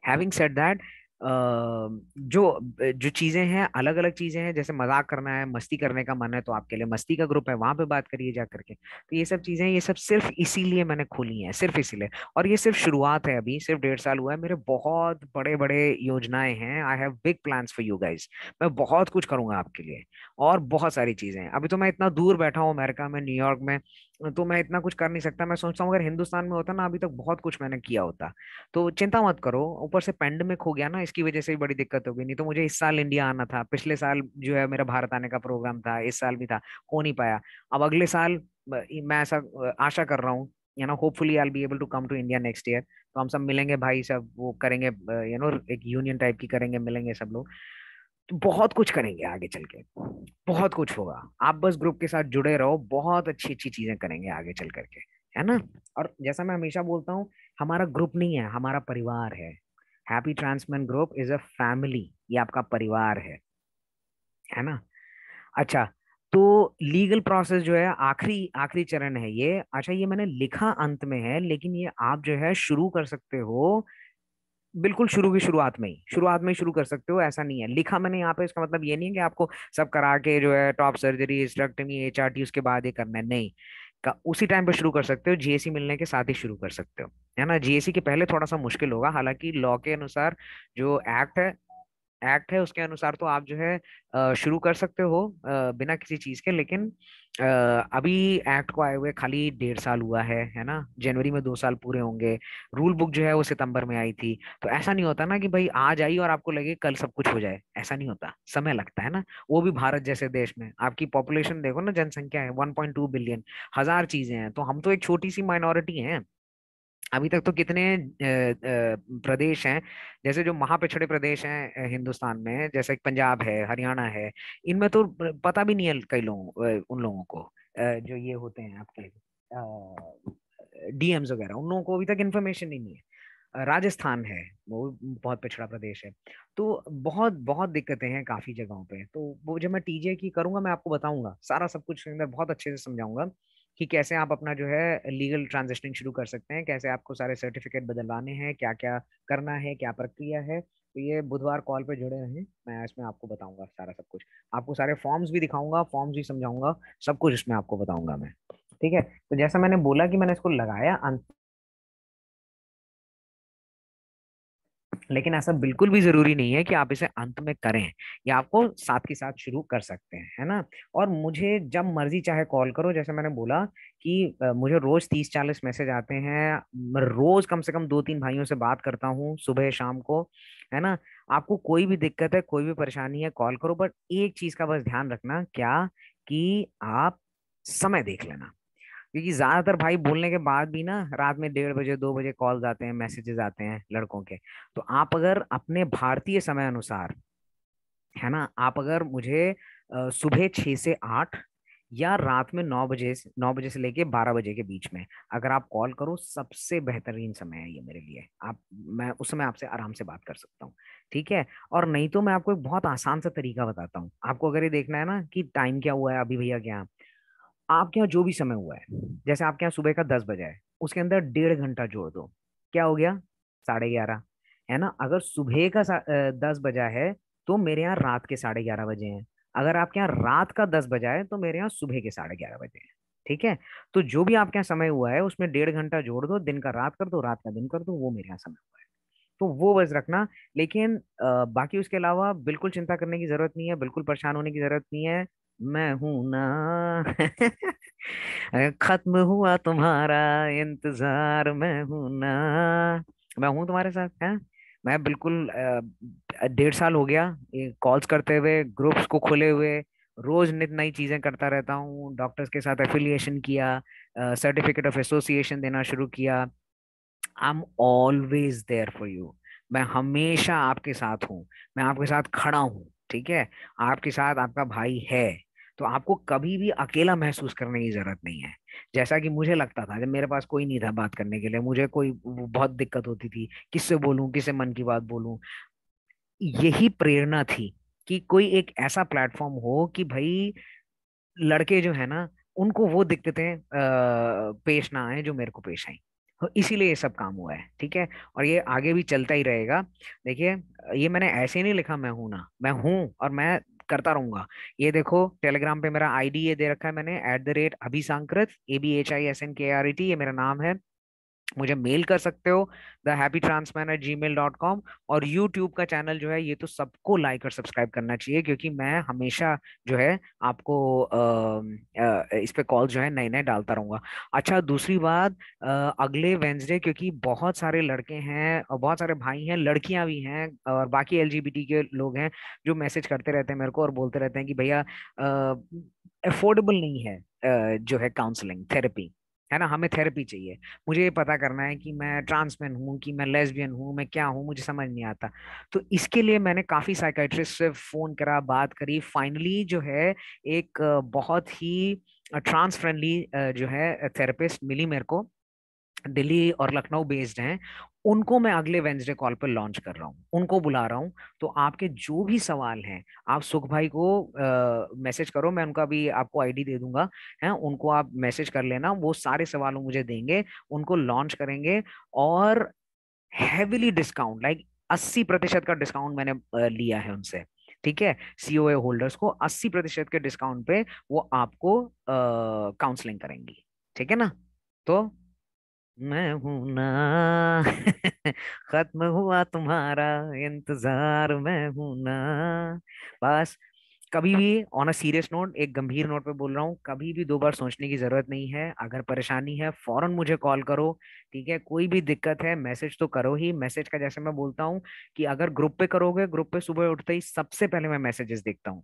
हैविंग सेड दैट, जो जो चीजें हैं, अलग अलग चीजें हैं, जैसे मजाक करना है, मस्ती करने का मन है, तो आपके लिए मस्ती का ग्रुप है, वहां पे बात करिए जा करके। तो ये सब चीजें, ये सब सिर्फ इसीलिए मैंने खोली हैं, सिर्फ इसीलिए। और ये सिर्फ शुरुआत है, अभी सिर्फ 1.5 साल हुआ है, मेरे बहुत बड़े बड़े योजनाएं हैं। I have big plans for you guys. मैं बहुत कुछ करूंगा आपके लिए, और बहुत सारी चीजें हैं। अभी तो मैं इतना दूर बैठा हूँ अमेरिका में, न्यूयॉर्क में, तो मैं इतना कुछ कर नहीं सकता। मैं सोचता हूँ अगर हिंदुस्तान में होता ना, अभी तक बहुत कुछ मैंने किया होता। तो चिंता मत करो। ऊपर से पेंडेमिक हो गया ना, इसकी वजह से भी बड़ी दिक्कत हो गई। नहीं तो मुझे इस साल इंडिया आना था, पिछले साल जो है मेरा भारत आने का प्रोग्राम था, इस साल भी था, हो नहीं पाया। अब अगले साल मैं ऐसा आशा कर रहा हूँ, hopefully I be able to come to India next year. तो हम सब मिलेंगे भाई, सब वो करेंगे, एक यूनियन टाइप की करेंगे, मिलेंगे सब लोग। तो बहुत कुछ करेंगे आगे चल के, बहुत कुछ होगा। आप बस ग्रुप के साथ जुड़े रहो, बहुत अच्छी अच्छी चीजें करेंगे आगे चल करके, है ना। और जैसा मैं हमेशा बोलता हूँ, हमारा ग्रुप नहीं है, हमारा परिवार है। Happy transman group is a family, ये आपका परिवार है ना। अच्छा, तो लीगल प्रोसेस जो है, आखिरी आखिरी चरण है ये। अच्छा, ये मैंने लिखा अंत में है, लेकिन ये आप जो है शुरू कर सकते हो बिल्कुल शुरू की शुरुआत में ही शुरू कर सकते हो। ऐसा नहीं है लिखा मैंने यहाँ पे, इसका मतलब ये नहीं है कि आपको सब करा के जो है टॉप सर्जरी, हिस्टेरेक्टमी, HRT उसके बाद ही करना है, नहीं। उसी टाइम पे शुरू कर सकते हो, GAC मिलने के साथ ही शुरू कर सकते हो, है ना। GAC के पहले थोड़ा सा मुश्किल होगा, हालांकि लॉ के अनुसार, जो एक्ट है उसके अनुसार तो आप जो है शुरू कर सकते हो बिना किसी चीज के। लेकिन अ, अभी एक्ट को आए हुए खाली 1.5 साल हुआ है ना। जनवरी में 2 साल पूरे होंगे। रूल बुक जो है वो सितंबर में आई थी। तो ऐसा नहीं होता ना कि भाई आज आई और आपको लगे कल सब कुछ हो जाए, ऐसा नहीं होता, समय लगता है ना। वो भी भारत जैसे देश में, आपकी पॉपुलेशन देखो ना, जनसंख्या है 1.2 बिलियन, हजार चीजें हैं, तो हम तो एक छोटी सी माइनॉरिटी हैं। अभी तक तो कितने प्रदेश हैं, जैसे जो महापिछड़े प्रदेश हैं हिंदुस्तान में, जैसे कि पंजाब है, हरियाणा है, इनमें तो पता भी नहीं है कई लोगों उन लोगों को, जो ये होते हैं आपके DMs वगैरह, उन लोगों को अभी तक इन्फॉर्मेशन ही नहीं है। राजस्थान है, वो बहुत पिछड़ा प्रदेश है। तो बहुत बहुत दिक्कतें हैं काफी जगहों पे। तो वो जब मैं TJ की करूंगा, मैं आपको बताऊंगा सारा सब कुछ, अंदर बहुत अच्छे से समझाऊंगा कि कैसे आप अपना जो है लीगल ट्रांजेक्शनिंग शुरू कर सकते हैं, कैसे आपको सारे सर्टिफिकेट बदलवाने हैं, क्या क्या करना है, क्या प्रक्रिया है। तो ये बुधवार कॉल पे जुड़े रहें, मैं इसमें आपको बताऊंगा सारा सब कुछ। आपको सारे फॉर्म्स भी दिखाऊंगा, फॉर्म्स भी समझाऊंगा, सब कुछ इसमें आपको बताऊंगा मैं। ठीक है, तो जैसा मैंने बोला कि मैंने इसको लगाया, लेकिन ऐसा बिल्कुल भी जरूरी नहीं है कि आप इसे अंत में करें, या आपको साथ के साथ शुरू कर सकते हैं, है ना। और मुझे जब मर्जी चाहे कॉल करो, जैसे मैंने बोला कि मुझे रोज 30-40 मैसेज आते हैं। मैं रोज कम से कम 2-3 भाइयों से बात करता हूँ, सुबह शाम को, है ना। आपको कोई भी दिक्कत है, कोई भी परेशानी है, कॉल करो। बट एक चीज का बस ध्यान रखना, क्या, कि आप समय देख लेना। क्योंकि ज्यादातर भाई बोलने के बाद भी ना, रात में 1:30 बजे, 2 बजे कॉल्स आते हैं, मैसेजेस आते हैं लड़कों के। तो आप अगर अपने भारतीय समय अनुसार, है ना, आप अगर मुझे सुबह 6 से 8, या रात में 9 बजे से लेके 12 बजे के बीच में अगर आप कॉल करो, सबसे बेहतरीन समय है ये मेरे लिए। मैं उस समय आपसे आराम से बात कर सकता हूँ, ठीक है। और नहीं तो मैं आपको एक बहुत आसान सा तरीका बताता हूँ। आपको अगर ये देखना है ना कि टाइम क्या हुआ है अभी भैया क्या, आपके यहाँ जो भी समय हुआ है, जैसे आपके यहाँ सुबह का 10 बजा है, उसके अंदर 1.5 घंटा जोड़ दो, क्या हो गया, 11:30, है ना। अगर सुबह का 10 बजा है, तो मेरे यहाँ रात के 11:30 बजे हैं। अगर आपके यहाँ रात का 10 बजा है, तो मेरे यहाँ सुबह के 11:30 बजे हैं। ठीक है, तो जो भी आपके यहाँ समय हुआ है उसमें 1.5 घंटा जोड़ दो, दिन का रात कर दो, रात का दिन कर दो, वो मेरे यहाँ समय हुआ है। तो वो बस रखना। लेकिन बाकी उसके अलावा बिल्कुल चिंता करने की जरूरत नहीं है, बिल्कुल परेशान होने की जरूरत नहीं है। मैं हूं ना। खत्म हुआ तुम्हारा इंतजार, मैं हूं ना, मैं हूं तुम्हारे साथ है। मैं बिल्कुल 1.5 साल हो गया कॉल्स करते हुए, ग्रुप्स को खोले हुए, रोज नित नई चीजें करता रहता हूँ, डॉक्टर्स के साथ एफिलिएशन किया, सर्टिफिकेट ऑफ एसोसिएशन देना शुरू किया। I am always there for you. मैं हमेशा आपके साथ हूँ, मैं आपके साथ खड़ा हूँ, ठीक है। आपके साथ आपका भाई है, तो आपको कभी भी अकेला महसूस करने की जरूरत नहीं है। जैसा कि मुझे लगता था जब मेरे पास कोई नहीं था बात करने के लिए, मुझे कोई बहुत दिक्कत होती थी, किससे बोलूं, किससे मन की बात बोलूं। यही प्रेरणा थी कि कोई एक ऐसा प्लेटफॉर्म हो कि भाई लड़के जो है ना, उनको वो दिक्कतें पेश ना आए जो मेरे को पेश आई। तो इसीलिए ये सब काम हुआ है, ठीक है। और ये आगे भी चलता ही रहेगा। देखिए, ये मैंने ऐसे नहीं लिखा मैं हूं ना, मैं हूं और मैं करता रहूंगा। ये देखो, टेलीग्राम पे मेरा आईडी ये दे रखा है मैंने, @अभिसांकृत, ABHISNKRET, ये मेरा नाम है। मुझे मेल कर सकते हो, thehappytransman@gmail.com। और यूट्यूब का चैनल जो है, ये तो सबको लाइक और सब्सक्राइब करना चाहिए, क्योंकि मैं हमेशा जो है आपको इस पे कॉल जो है नए नए डालता रहूंगा। अच्छा, दूसरी बात, अगले वेंसडे, क्योंकि बहुत सारे लड़के हैं और बहुत सारे भाई हैं, लड़कियां भी हैं और बाकी LGBT के लोग हैं, जो मैसेज करते रहते हैं मेरे को और बोलते रहते हैं कि भैया अफोर्डेबल नहीं है जो है काउंसलिंग थेरेपी, है ना, हमें थेरेपी चाहिए। मुझे ये पता करना है कि मैं ट्रांसमैन हूँ कि मैं लेस्बियन हूँ, मैं क्या हूँ, मुझे समझ नहीं आता। तो इसके लिए मैंने काफी साइकाइट्रिस्ट से फोन करा, बात करी, फाइनली जो है एक बहुत ही ट्रांस फ्रेंडली जो है थेरेपिस्ट मिली मेरे को, दिल्ली और लखनऊ बेस्ड हैं। उनको मैं अगले वेंसडे कॉल पर लॉन्च कर रहा हूँ, उनको बुला रहा हूँ। तो आपके जो भी सवाल हैं, आप सुख भाई को मैसेज करो, मैं उनका भी आपको आईडी दे दूंगा, है, उनको आप मैसेज कर लेना, वो सारे सवाल वो मुझे देंगे, उनको लॉन्च करेंगे। और हैविली डिस्काउंट, लाइक 80% का डिस्काउंट मैंने लिया है उनसे, ठीक है। COA होल्डर्स को 80% के डिस्काउंट पे वो आपको काउंसलिंग करेंगी, ठीक है ना। तो मैं हूं ना, खत्म हुआ तुम्हारा इंतजार, मैं हूं ना। बस, कभी भी ऑन अ सीरियस नोट, एक गंभीर नोट पे बोल रहा हूँ, कभी भी 2 बार सोचने की जरूरत नहीं है। अगर परेशानी है फौरन मुझे कॉल करो, ठीक है। कोई भी दिक्कत है मैसेज तो करो ही। मैसेज का जैसे मैं बोलता हूँ कि अगर ग्रुप पे करोगे, ग्रुप पे सुबह उठते ही सबसे पहले मैं मैसेजेस देखता हूँ,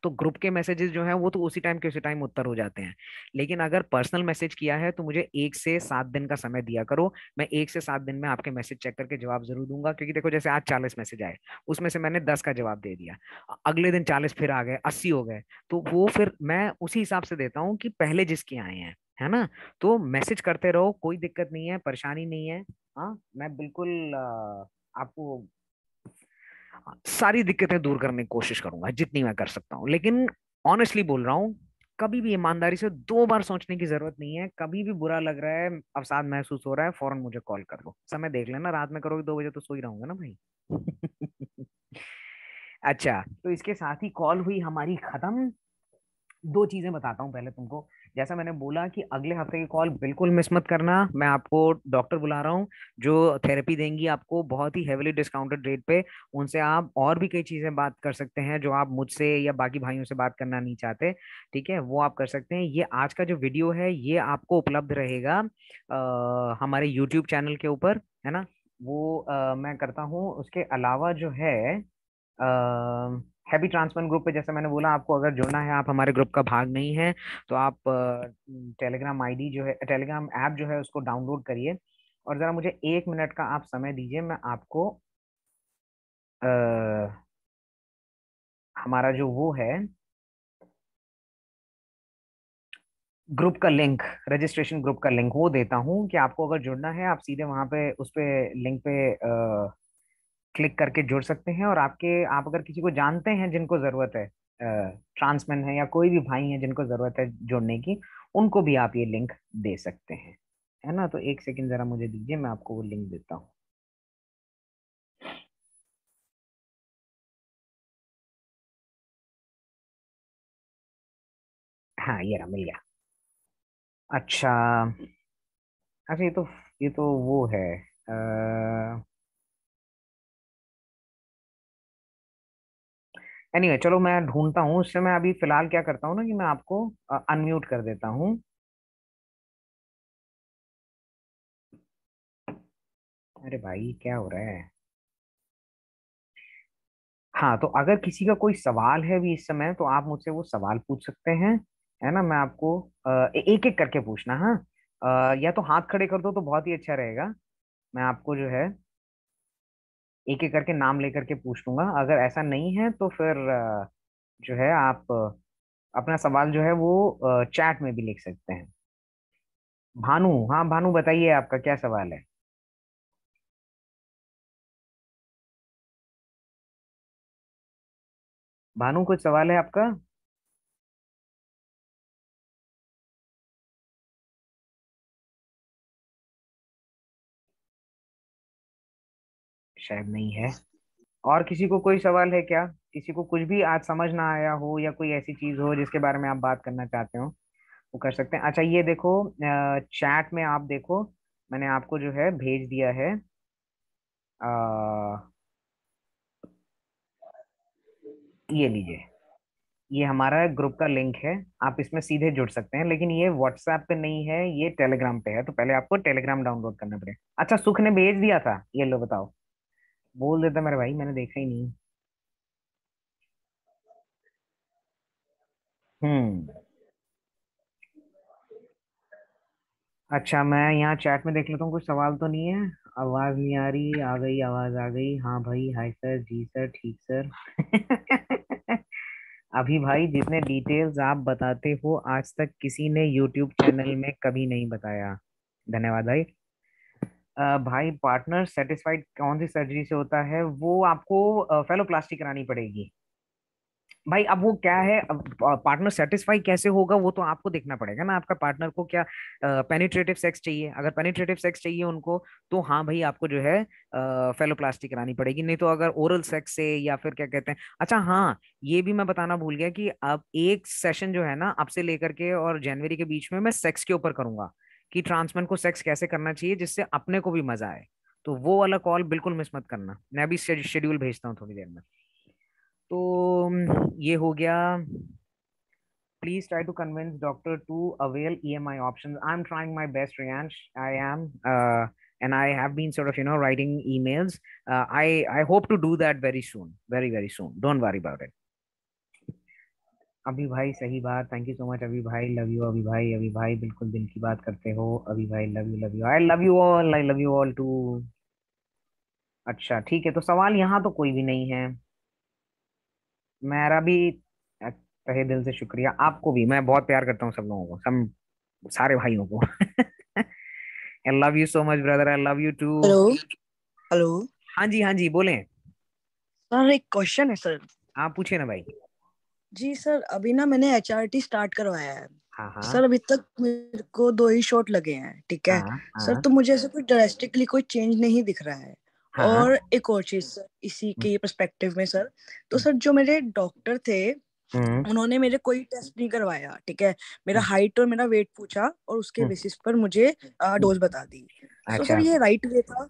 तो ग्रुप के मैसेजेस जो हैं वो तो उसी टाइम के उसी टाइम उत्तर हो जाते हैं। लेकिन अगर पर्सनल मैसेज किया है तो मुझे 1 से 7 दिन का समय दिया करो। मैं 1 से 7 दिन में आपके मैसेज चेक करके जवाब जरूर दूंगा, क्योंकि देखो, जैसे आज 40 मैसेज आए, उसमें से मैंने 10 का जवाब दे दिया, अगले दिन 40 फिर आ गए, 80 हो गए, तो वो फिर मैं उसी हिसाब से देता हूँ कि पहले जिसके आए हैं, है ना। तो मैसेज करते रहो, कोई दिक्कत नहीं है, परेशानी नहीं है। हाँ, मैं बिल्कुल आपको सारी दिक्कतें दूर करने की कोशिश करूंगा जितनी मैं कर सकता हूँ। लेकिन ऑनेस्टली बोल रहा हूँ, कभी भी ईमानदारी से 2 बार सोचने की जरूरत नहीं है। कभी भी बुरा लग रहा है, अवसाद महसूस हो रहा है, फौरन मुझे कॉल कर लो। समय देख लेना, रात में करोगे 2 बजे तो सो ही रहूंगा ना भाई। अच्छा, तो इसके साथ ही कॉल हुई हमारी खत्म। 2 चीजें बताता हूँ पहले तुमको। जैसा मैंने बोला कि अगले हफ्ते की कॉल बिल्कुल मिस मत करना, मैं आपको डॉक्टर बुला रहा हूँ जो थेरेपी देंगी आपको बहुत ही हेविली डिस्काउंटेड रेट पे। उनसे आप और भी कई चीजें बात कर सकते हैं जो आप मुझसे या बाकी भाइयों से बात करना नहीं चाहते, ठीक है, वो आप कर सकते हैं। ये आज का जो वीडियो है ये आपको उपलब्ध रहेगा हमारे यूट्यूब चैनल के ऊपर, है ना। वो मैं करता हूँ। उसके अलावा जो है, हैप्पी ट्रांसप्लांट ग्रुप पे जैसे मैंने बोला, आपको अगर जुड़ना है, आप हमारे ग्रुप का भाग नहीं है, तो आप टेलीग्राम आईडी जो है, टेलीग्राम ऐप जो है, उसको डाउनलोड करिए। और जरा मुझे 1 मिनट का आप समय दीजिए, मैं आपको आ, हमारा जो वो है ग्रुप का लिंक, रजिस्ट्रेशन ग्रुप का लिंक वो देता हूँ कि आपको अगर जुड़ना है, आप सीधे वहां पे उस पे लिंक पे क्लिक करके जुड़ सकते हैं। और आप अगर किसी को जानते हैं जिनको जरूरत है, ट्रांसमैन है या कोई भी भाई है जिनको जरूरत है जुड़ने की, उनको भी आप ये लिंक दे सकते हैं, है ना। तो 1 सेकंड जरा मुझे दीजिए, मैं आपको वो लिंक देता हूँ। हाँ, ये रहा, मिल गया। अच्छा। अच्छा, ये तो वो है। एनीवे, चलो मैं ढूंढता हूँ। उससे मैं अभी फिलहाल क्या करता हूँ ना कि मैं आपको अनम्यूट कर देता हूँ। अरे भाई, क्या हो रहा है। हाँ, तो अगर किसी का कोई सवाल है भी इस समय तो आप मुझसे वो सवाल पूछ सकते हैं, है ना। मैं आपको एक एक करके पूछना, हाँ। या तो हाथ खड़े कर दो तो बहुत ही अच्छा रहेगा। मैं आपको जो है एक एक करके नाम लेकर के पूछ लूंगा। अगर ऐसा नहीं है तो फिर जो है आप अपना सवाल जो है वो चैट में भी लिख सकते हैं। भानु, हाँ भानु, बताइए आपका क्या सवाल है। भानु, कुछ सवाल है आपका? शायद नहीं है। और किसी को कोई सवाल है क्या? किसी को कुछ भी आज समझ ना आया हो या कोई ऐसी चीज हो जिसके बारे में आप बात करना चाहते हो, वो कर सकते हैं। अच्छा, ये देखो, चैट में आप देखो, मैंने आपको जो है भेज दिया है। आ, ये लीजिए, ये हमारा ग्रुप का लिंक है। आप इसमें सीधे जुड़ सकते हैं, लेकिन ये व्हाट्सएप पे नहीं है, ये टेलीग्राम पे है। तो पहले आपको टेलीग्राम डाउनलोड करना पड़ेगा। अच्छा, सुख ने भेज दिया था, ये लो बताओ। बोल देता मेरे भाई, मैंने देखा ही नहीं। हम्म। अच्छा, मैं यहाँ चैट में देख लेता हूँ, कुछ सवाल तो नहीं है। आवाज नहीं आ रही, आ गई आवाज, आ गई। हाँ भाई, हाय सर, जी सर, ठीक सर। अभी भाई, जितने डिटेल्स आप बताते हो आज तक किसी ने यूट्यूब चैनल में कभी नहीं बताया। धन्यवाद भाई। भाई, पार्टनर सेटिस्फाइड कौन सी सर्जरी से होता है? वो आपको फेलोप्लास्टी करानी पड़ेगी। भाई, अब वो क्या है, पार्टनर सेटिस्फाई कैसे होगा वो तो आपको देखना पड़ेगा ना। आपका पार्टनर को क्या पेनिट्रेटिव सेक्स चाहिए? अगर पेनिट्रेटिव सेक्स चाहिए उनको, तो हाँ भाई, आपको जो है फेलोप्लास्टी करानी पड़ेगी। नहीं तो अगर ओरल सेक्स से या फिर क्या कहते हैं। अच्छा हाँ, ये भी मैं बताना भूल गया कि अब एक सेशन जो है ना, अब से लेकर के और जनवरी के बीच में मैं सेक्स के ऊपर करूंगा, कि ट्रांसमैन को सेक्स कैसे करना चाहिए जिससे अपने को भी मजा आए। तो वो वाला कॉल बिल्कुल मिस मत करना। मैं अभी शेड्यूल भेजता हूँ थोड़ी देर में। तो ये हो गया। Please try to convince doctor to avail EMI options. I'm trying my best, Riyansh. I am, and I have been sort of, writing emails. I hope to do that very soon, very very soon. Don't worry about it. अभी भाई, सही बात। Thank you so much अभी भाई, love you अभी भाई। अभी भाई बिल्कुल दिल की बात करते हो अभी भाई। Love you, I love you all, I love you all too. अच्छा ठीक है, तो सवाल यहाँ तो कोई भी नहीं है। मेरा भी तहे दिल से शुक्रिया। आपको भी मैं बहुत प्यार करता हूँ, सब लोगों को, सब सारे भाइयों को। I love you so much brother, I love you too. Hello. Hello. हाँ जी, हाँ जी, बोलें। सर एक क्वेश्चन है सर। आप पूछे ना भाई। जी सर, अभी ना मैंने एचआरटी स्टार्ट करवाया है। हाँ हाँ सर अभी तक मेरे को 2 ही शॉट लगे हैं, ठीक है। हाँ सर हाँ तो मुझे ऐसे कोई ड्रास्टिकली कोई चेंज नहीं दिख रहा है। हाँ हाँ। और एक और चीज सर, इसी के पर्सपेक्टिव में सर, तो सर जो मेरे डॉक्टर थे हम्म उन्होंने मेरे कोई टेस्ट नहीं करवाया, ठीक है। मेरा हम्म, हाइट और मेरा वेट पूछा और उसके हम्म, बेसिस पर मुझे हम्म। डोज बता दी। सो सर अच्छा, ये राइट वे था?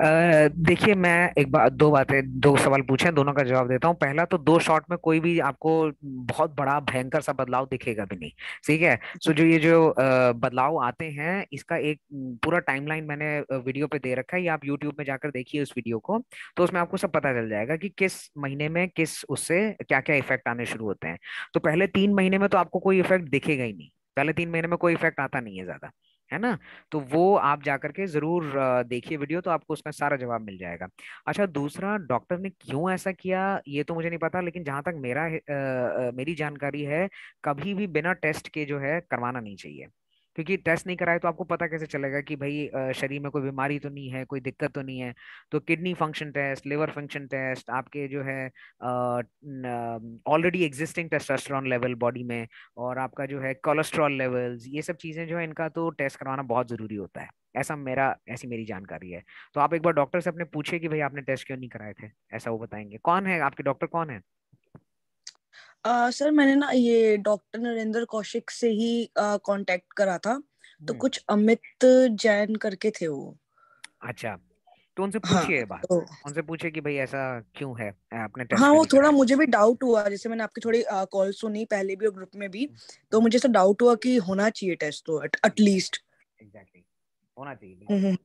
देखिए, मैं एक बात, दो बातें, दो सवाल पूछे हैं, दोनों का जवाब देता हूँ। पहला तो, 2 शॉट में कोई भी आपको बहुत बड़ा भयंकर सा बदलाव दिखेगा भी नहीं। ठीक है। सो जी। जो ये जो बदलाव आते हैं, इसका एक पूरा टाइमलाइन मैंने वीडियो पे दे रखा है, या आप यूट्यूब में जाकर देखिए उस वीडियो को। तो उसमें आपको सब पता चल जाएगा कि किस महीने में किस उससे क्या क्या इफेक्ट आने शुरू होते हैं। तो पहले 3 महीने में तो आपको कोई इफेक्ट दिखेगा ही नहीं। पहले 3 महीने में कोई इफेक्ट आता नहीं है ज्यादा, है ना। तो वो आप जाकर के जरूर देखिए वीडियो, तो आपको उसमें सारा जवाब मिल जाएगा। अच्छा, दूसरा, डॉक्टर ने क्यों ऐसा किया ये तो मुझे नहीं पता, लेकिन जहां तक मेरी जानकारी है, कभी भी बिना टेस्ट के जो है करवाना नहीं चाहिए। क्योंकि टेस्ट नहीं कराए तो आपको पता कैसे चलेगा कि भाई शरीर में कोई बीमारी तो नहीं है, कोई दिक्कत तो नहीं है। तो kidney function test, liver function test, आपके जो है already existing testosterone level body में, और आपका जो है कोलेस्ट्रॉल लेवल्स, ये सब चीजें जो है, इनका तो टेस्ट करवाना बहुत जरूरी होता है। ऐसी मेरी जानकारी है। तो आप एक बार डॉक्टर से अपने पूछे कि भाई आपने टेस्ट क्यों नहीं कराए थे, ऐसा वो बताएंगे। कौन है आपके डॉक्टर, कौन है? सर मैंने ना ये डॉक्टर नरेंद्र कौशिक से ही कांटेक्ट करा था। तो हम्म। कुछ अमित जैन करके थे वो। अच्छा, तो उनसे हाँ। पूछिए ये बात। तो उनसे पूछे कि भाई ऐसा क्यों है, आपने टेस्ट हाँ, क्यों वो नहीं थोड़ा कराया। मुझे भी डाउट हुआ, जैसे मैंने आपकी थोड़ी कॉल सुनी पहले भी और ग्रुप में भी। तो हम्म, मुझे ऐसा डाउट हुआ कि होना चाहिए टेस्ट तो एटलीस्ट। एग्जैक्टली, होना चाहिए बिल्कुल।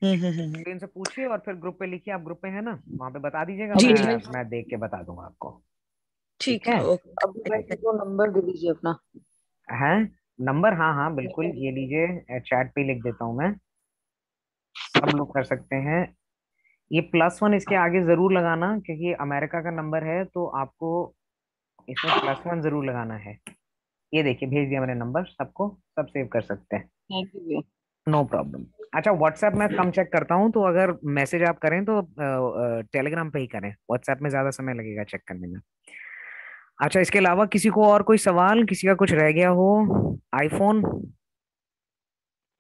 हम्म। तो इनसे पूछिए और फिर ग्रुप पे लिखिए, आप ग्रुप पे है ना, वहां पे बता दीजिएगा, जी जी मैं देख के बता दूंगा आपको। ठीक ठीक है, है। अभी भाई ओके। को नंबर दे दीजिए अपना। है नंबर, हाँ हाँ बिल्कुल, नितिन ये जी। लीजिए, चैट पे लिख देता हूँ मैं, सब लोग कर सकते हैं। ये +1 इसके आगे जरूर लगाना, क्योंकि ये अमेरिका का नंबर है, तो आपको इसमें +1 जरूर लगाना है। ये देखिए भेज दिया मैंने नंबर सबको, सब सेव कर सकते हैं, थैंक यू भैया। No problem. अच्छा व्हाट्सएप में कम चेक करता हूँ, तो अगर मैसेज आप करें तो टेलीग्राम पे ही करें, व्हाट्सएप में ज्यादा समय लगेगा चेक करने में। अच्छा इसके अलावा किसी को और कोई सवाल, किसी का कुछ रह गया हो? आईफोन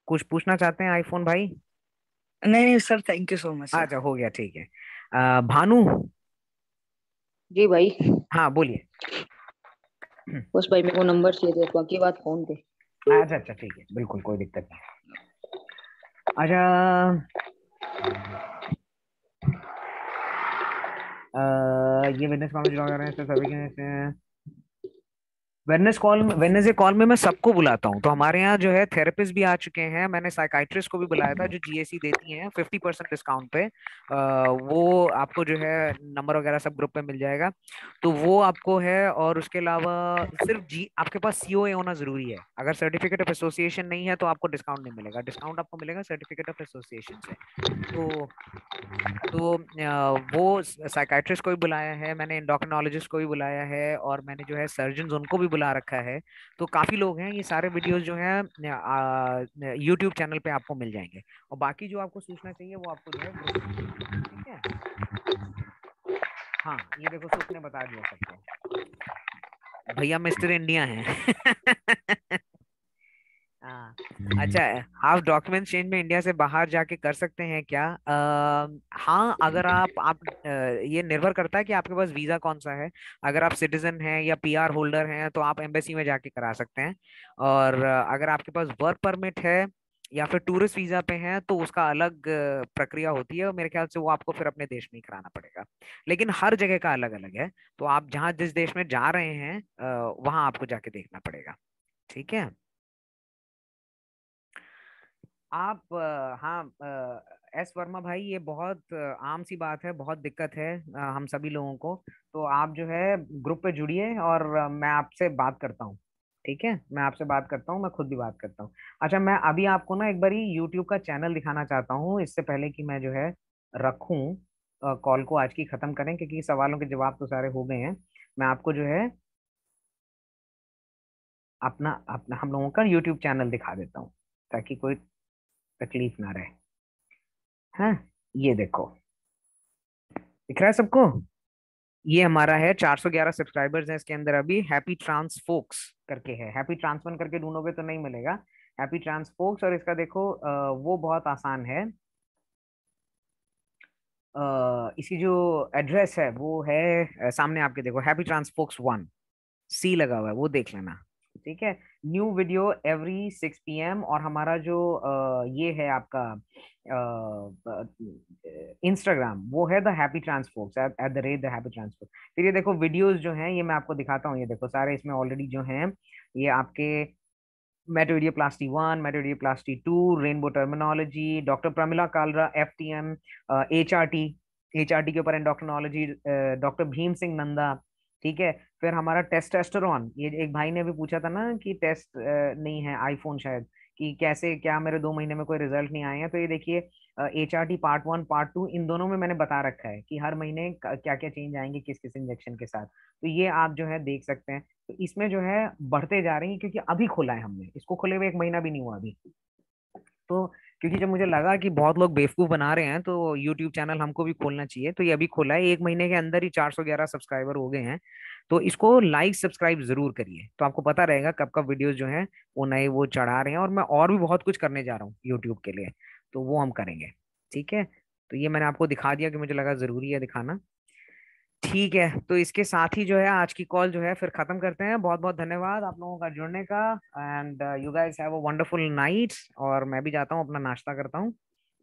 कुछ पूछना चाहते हैं, आईफोन भाई? नहीं नहीं sir, thank you so much sir. अच्छा हो गया, ठीक है। भानु, जी भाई। हाँ बोलिए। बस भाई मेरे को नंबर चाहिए था, बाकी बात फोन पे। अच्छा अच्छा ठीक है, बिल्कुल कोई दिक्कत नहीं। अच्छा ये बिजनेस कॉल में जुड़ा रहे हैं सभी के। वेडनेसडे कॉल में मैं सबको बुलाता हूँ, तो हमारे यहाँ जो है थेरेपिस्ट भी आ चुके हैं, मैंने साइकाइट्रिस्ट को भी बुलाया था जो जीएसी देती हैं 50% डिस्काउंट पे। वो आपको जो है नंबर वगैरह सब ग्रुप पे मिल जाएगा, तो वो आपको है। और उसके अलावा सिर्फ जी आपके पास सीओए होना जरूरी है, अगर सर्टिफिकेट ऑफ एसोसिएशन नहीं है तो आपको डिस्काउंट नहीं मिलेगा, डिस्काउंट आपको मिलेगा सर्टिफिकेट ऑफ एसोसिएशन से। तो वो साइकाइट्रिस्ट को भी बुलाया है मैंने, एंडोक्रिनोलॉजिस्ट को भी बुलाया है, और मैंने जो है सर्जन उनको भी बुला रखा है। तो काफी लोग हैं, ये सारे वीडियोस जो हैं यूट्यूब चैनल पे आपको मिल जाएंगे, और बाकी जो आपको सूचना चाहिए वो आपको जो है ग्रुप पे मिल जाएगी, ठीक है। हाँ ये देखो सुख ने बता दिया सबको, भैया मिस्टर इंडिया हैं। हाँ। अच्छा आप डॉक्यूमेंट चेंज में इंडिया से बाहर जाके कर सकते हैं क्या? हाँ अगर ये निर्भर करता है कि आपके पास वीजा कौन सा है। अगर आप सिटीजन हैं या पीआर होल्डर हैं तो आप एम्बेसी में जाके करा सकते हैं, और अगर आपके पास वर्क परमिट है या फिर टूरिस्ट वीजा पे हैं तो उसका अलग प्रक्रिया होती है, और मेरे ख्याल से वो आपको फिर अपने देश में ही कराना पड़ेगा। लेकिन हर जगह का अलग अलग है, तो आप जहाँ जिस देश में जा रहे हैं वहां आपको जाके देखना पड़ेगा, ठीक है। आप हाँ एस वर्मा भाई, ये बहुत आम सी बात है, बहुत दिक्कत है हम सभी लोगों को। तो आप जो है ग्रुप पे जुड़िए, और मैं आपसे बात करता हूँ, ठीक है, मैं आपसे बात करता हूँ, मैं खुद भी बात करता हूँ। अच्छा मैं अभी आपको ना एक बारी यूट्यूब का चैनल दिखाना चाहता हूँ, इससे पहले कि मैं जो है रखूँ कॉल को, आज की खत्म करें, क्योंकि सवालों के जवाब तो सारे हो गए हैं। मैं आपको जो है अपना अपना हम लोगों का यूट्यूब चैनल दिखा देता हूँ, ताकि कोई तकलीफ ना रहे। हाँ ये देखो, दिख रहा है सबको? ये हमारा है 411 सब्सक्राइबर्स हैं इसके अंदर अभी, हैप्पी ट्रांस फोक्स करके है, हैप्पी ट्रांसफर करके ढूंढोगे तो नहीं मिलेगा, हैप्पी ट्रांस फोक्स। और इसका देखो वो बहुत आसान है, इसकी जो एड्रेस है वो है सामने आपके, देखो हैप्पी ट्रांस फोक्स 1 सी लगा हुआ है, वो देख लेना, ठीक है। न्यू वीडियो एवरी 6 PM, और हमारा जो ये है आपका इंस्टाग्राम, वो है द हैप्पी ट्रांसफोक्स, @ द हैप्पी ट्रांसफोक्स। फिर ये देखो वीडियोस जो हैं, ये मैं आपको दिखाता हूँ, ये देखो सारे इसमें ऑलरेडी जो हैं ये आपके मेटोडियोप्लास्टी 1, मेटोडियोप्लास्टी 2, rainbow terminology, doctor Pramila Kalra FTM, HRT, HRT के ऊपर एंडोक्रिनोलॉजी डॉक्टर भीम सिंह नंदा, ठीक है। फिर हमारा टेस्टोस्टेरोन, ये एक भाई ने अभी पूछा था ना कि टेस्ट नहीं है आईफोन शायद, कि कैसे क्या मेरे 2 महीने में कोई रिजल्ट नहीं आए हैं, तो ये देखिए HRT पार्ट 1 पार्ट 2 इन दोनों में मैंने बता रखा है कि हर महीने क्या क्या चेंज आएंगे किस किस इंजेक्शन के साथ, तो ये आप जो है देख सकते हैं। तो इसमें जो है बढ़ते जा रही है, क्योंकि अभी खोला है हमने इसको, खुले हुए 1 महीना भी नहीं हुआ अभी। तो क्योंकि जब मुझे लगा कि बहुत लोग बेवकूफ बना रहे हैं तो यूट्यूब चैनल हमको भी खोलना चाहिए, तो ये अभी खोला है, 1 महीने के अंदर ही 411 सब्सक्राइबर हो गए हैं। तो इसको लाइक सब्सक्राइब जरूर करिए, तो आपको पता रहेगा कब कब वीडियोस जो हैं वो नए वो चढ़ा रहे हैं, और मैं और भी बहुत कुछ करने जा रहा हूँ यूट्यूब के लिए, तो वो हम करेंगे, ठीक है। तो ये मैंने आपको दिखा दिया कि मुझे लगा जरूरी है दिखाना, ठीक है। तो इसके साथ ही जो है आज की कॉल जो है फिर खत्म करते हैं, बहुत बहुत धन्यवाद आप लोगों का जुड़ने का, and you guys have a wonderful night, और मैं भी जाता हूँ अपना नाश्ता करता हूँ,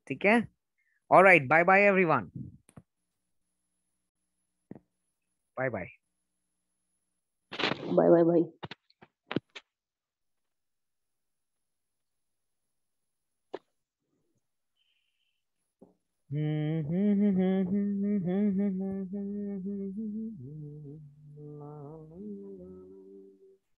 ठीक है। Alright, bye bye everyone, bye bye. Bye bye भाई।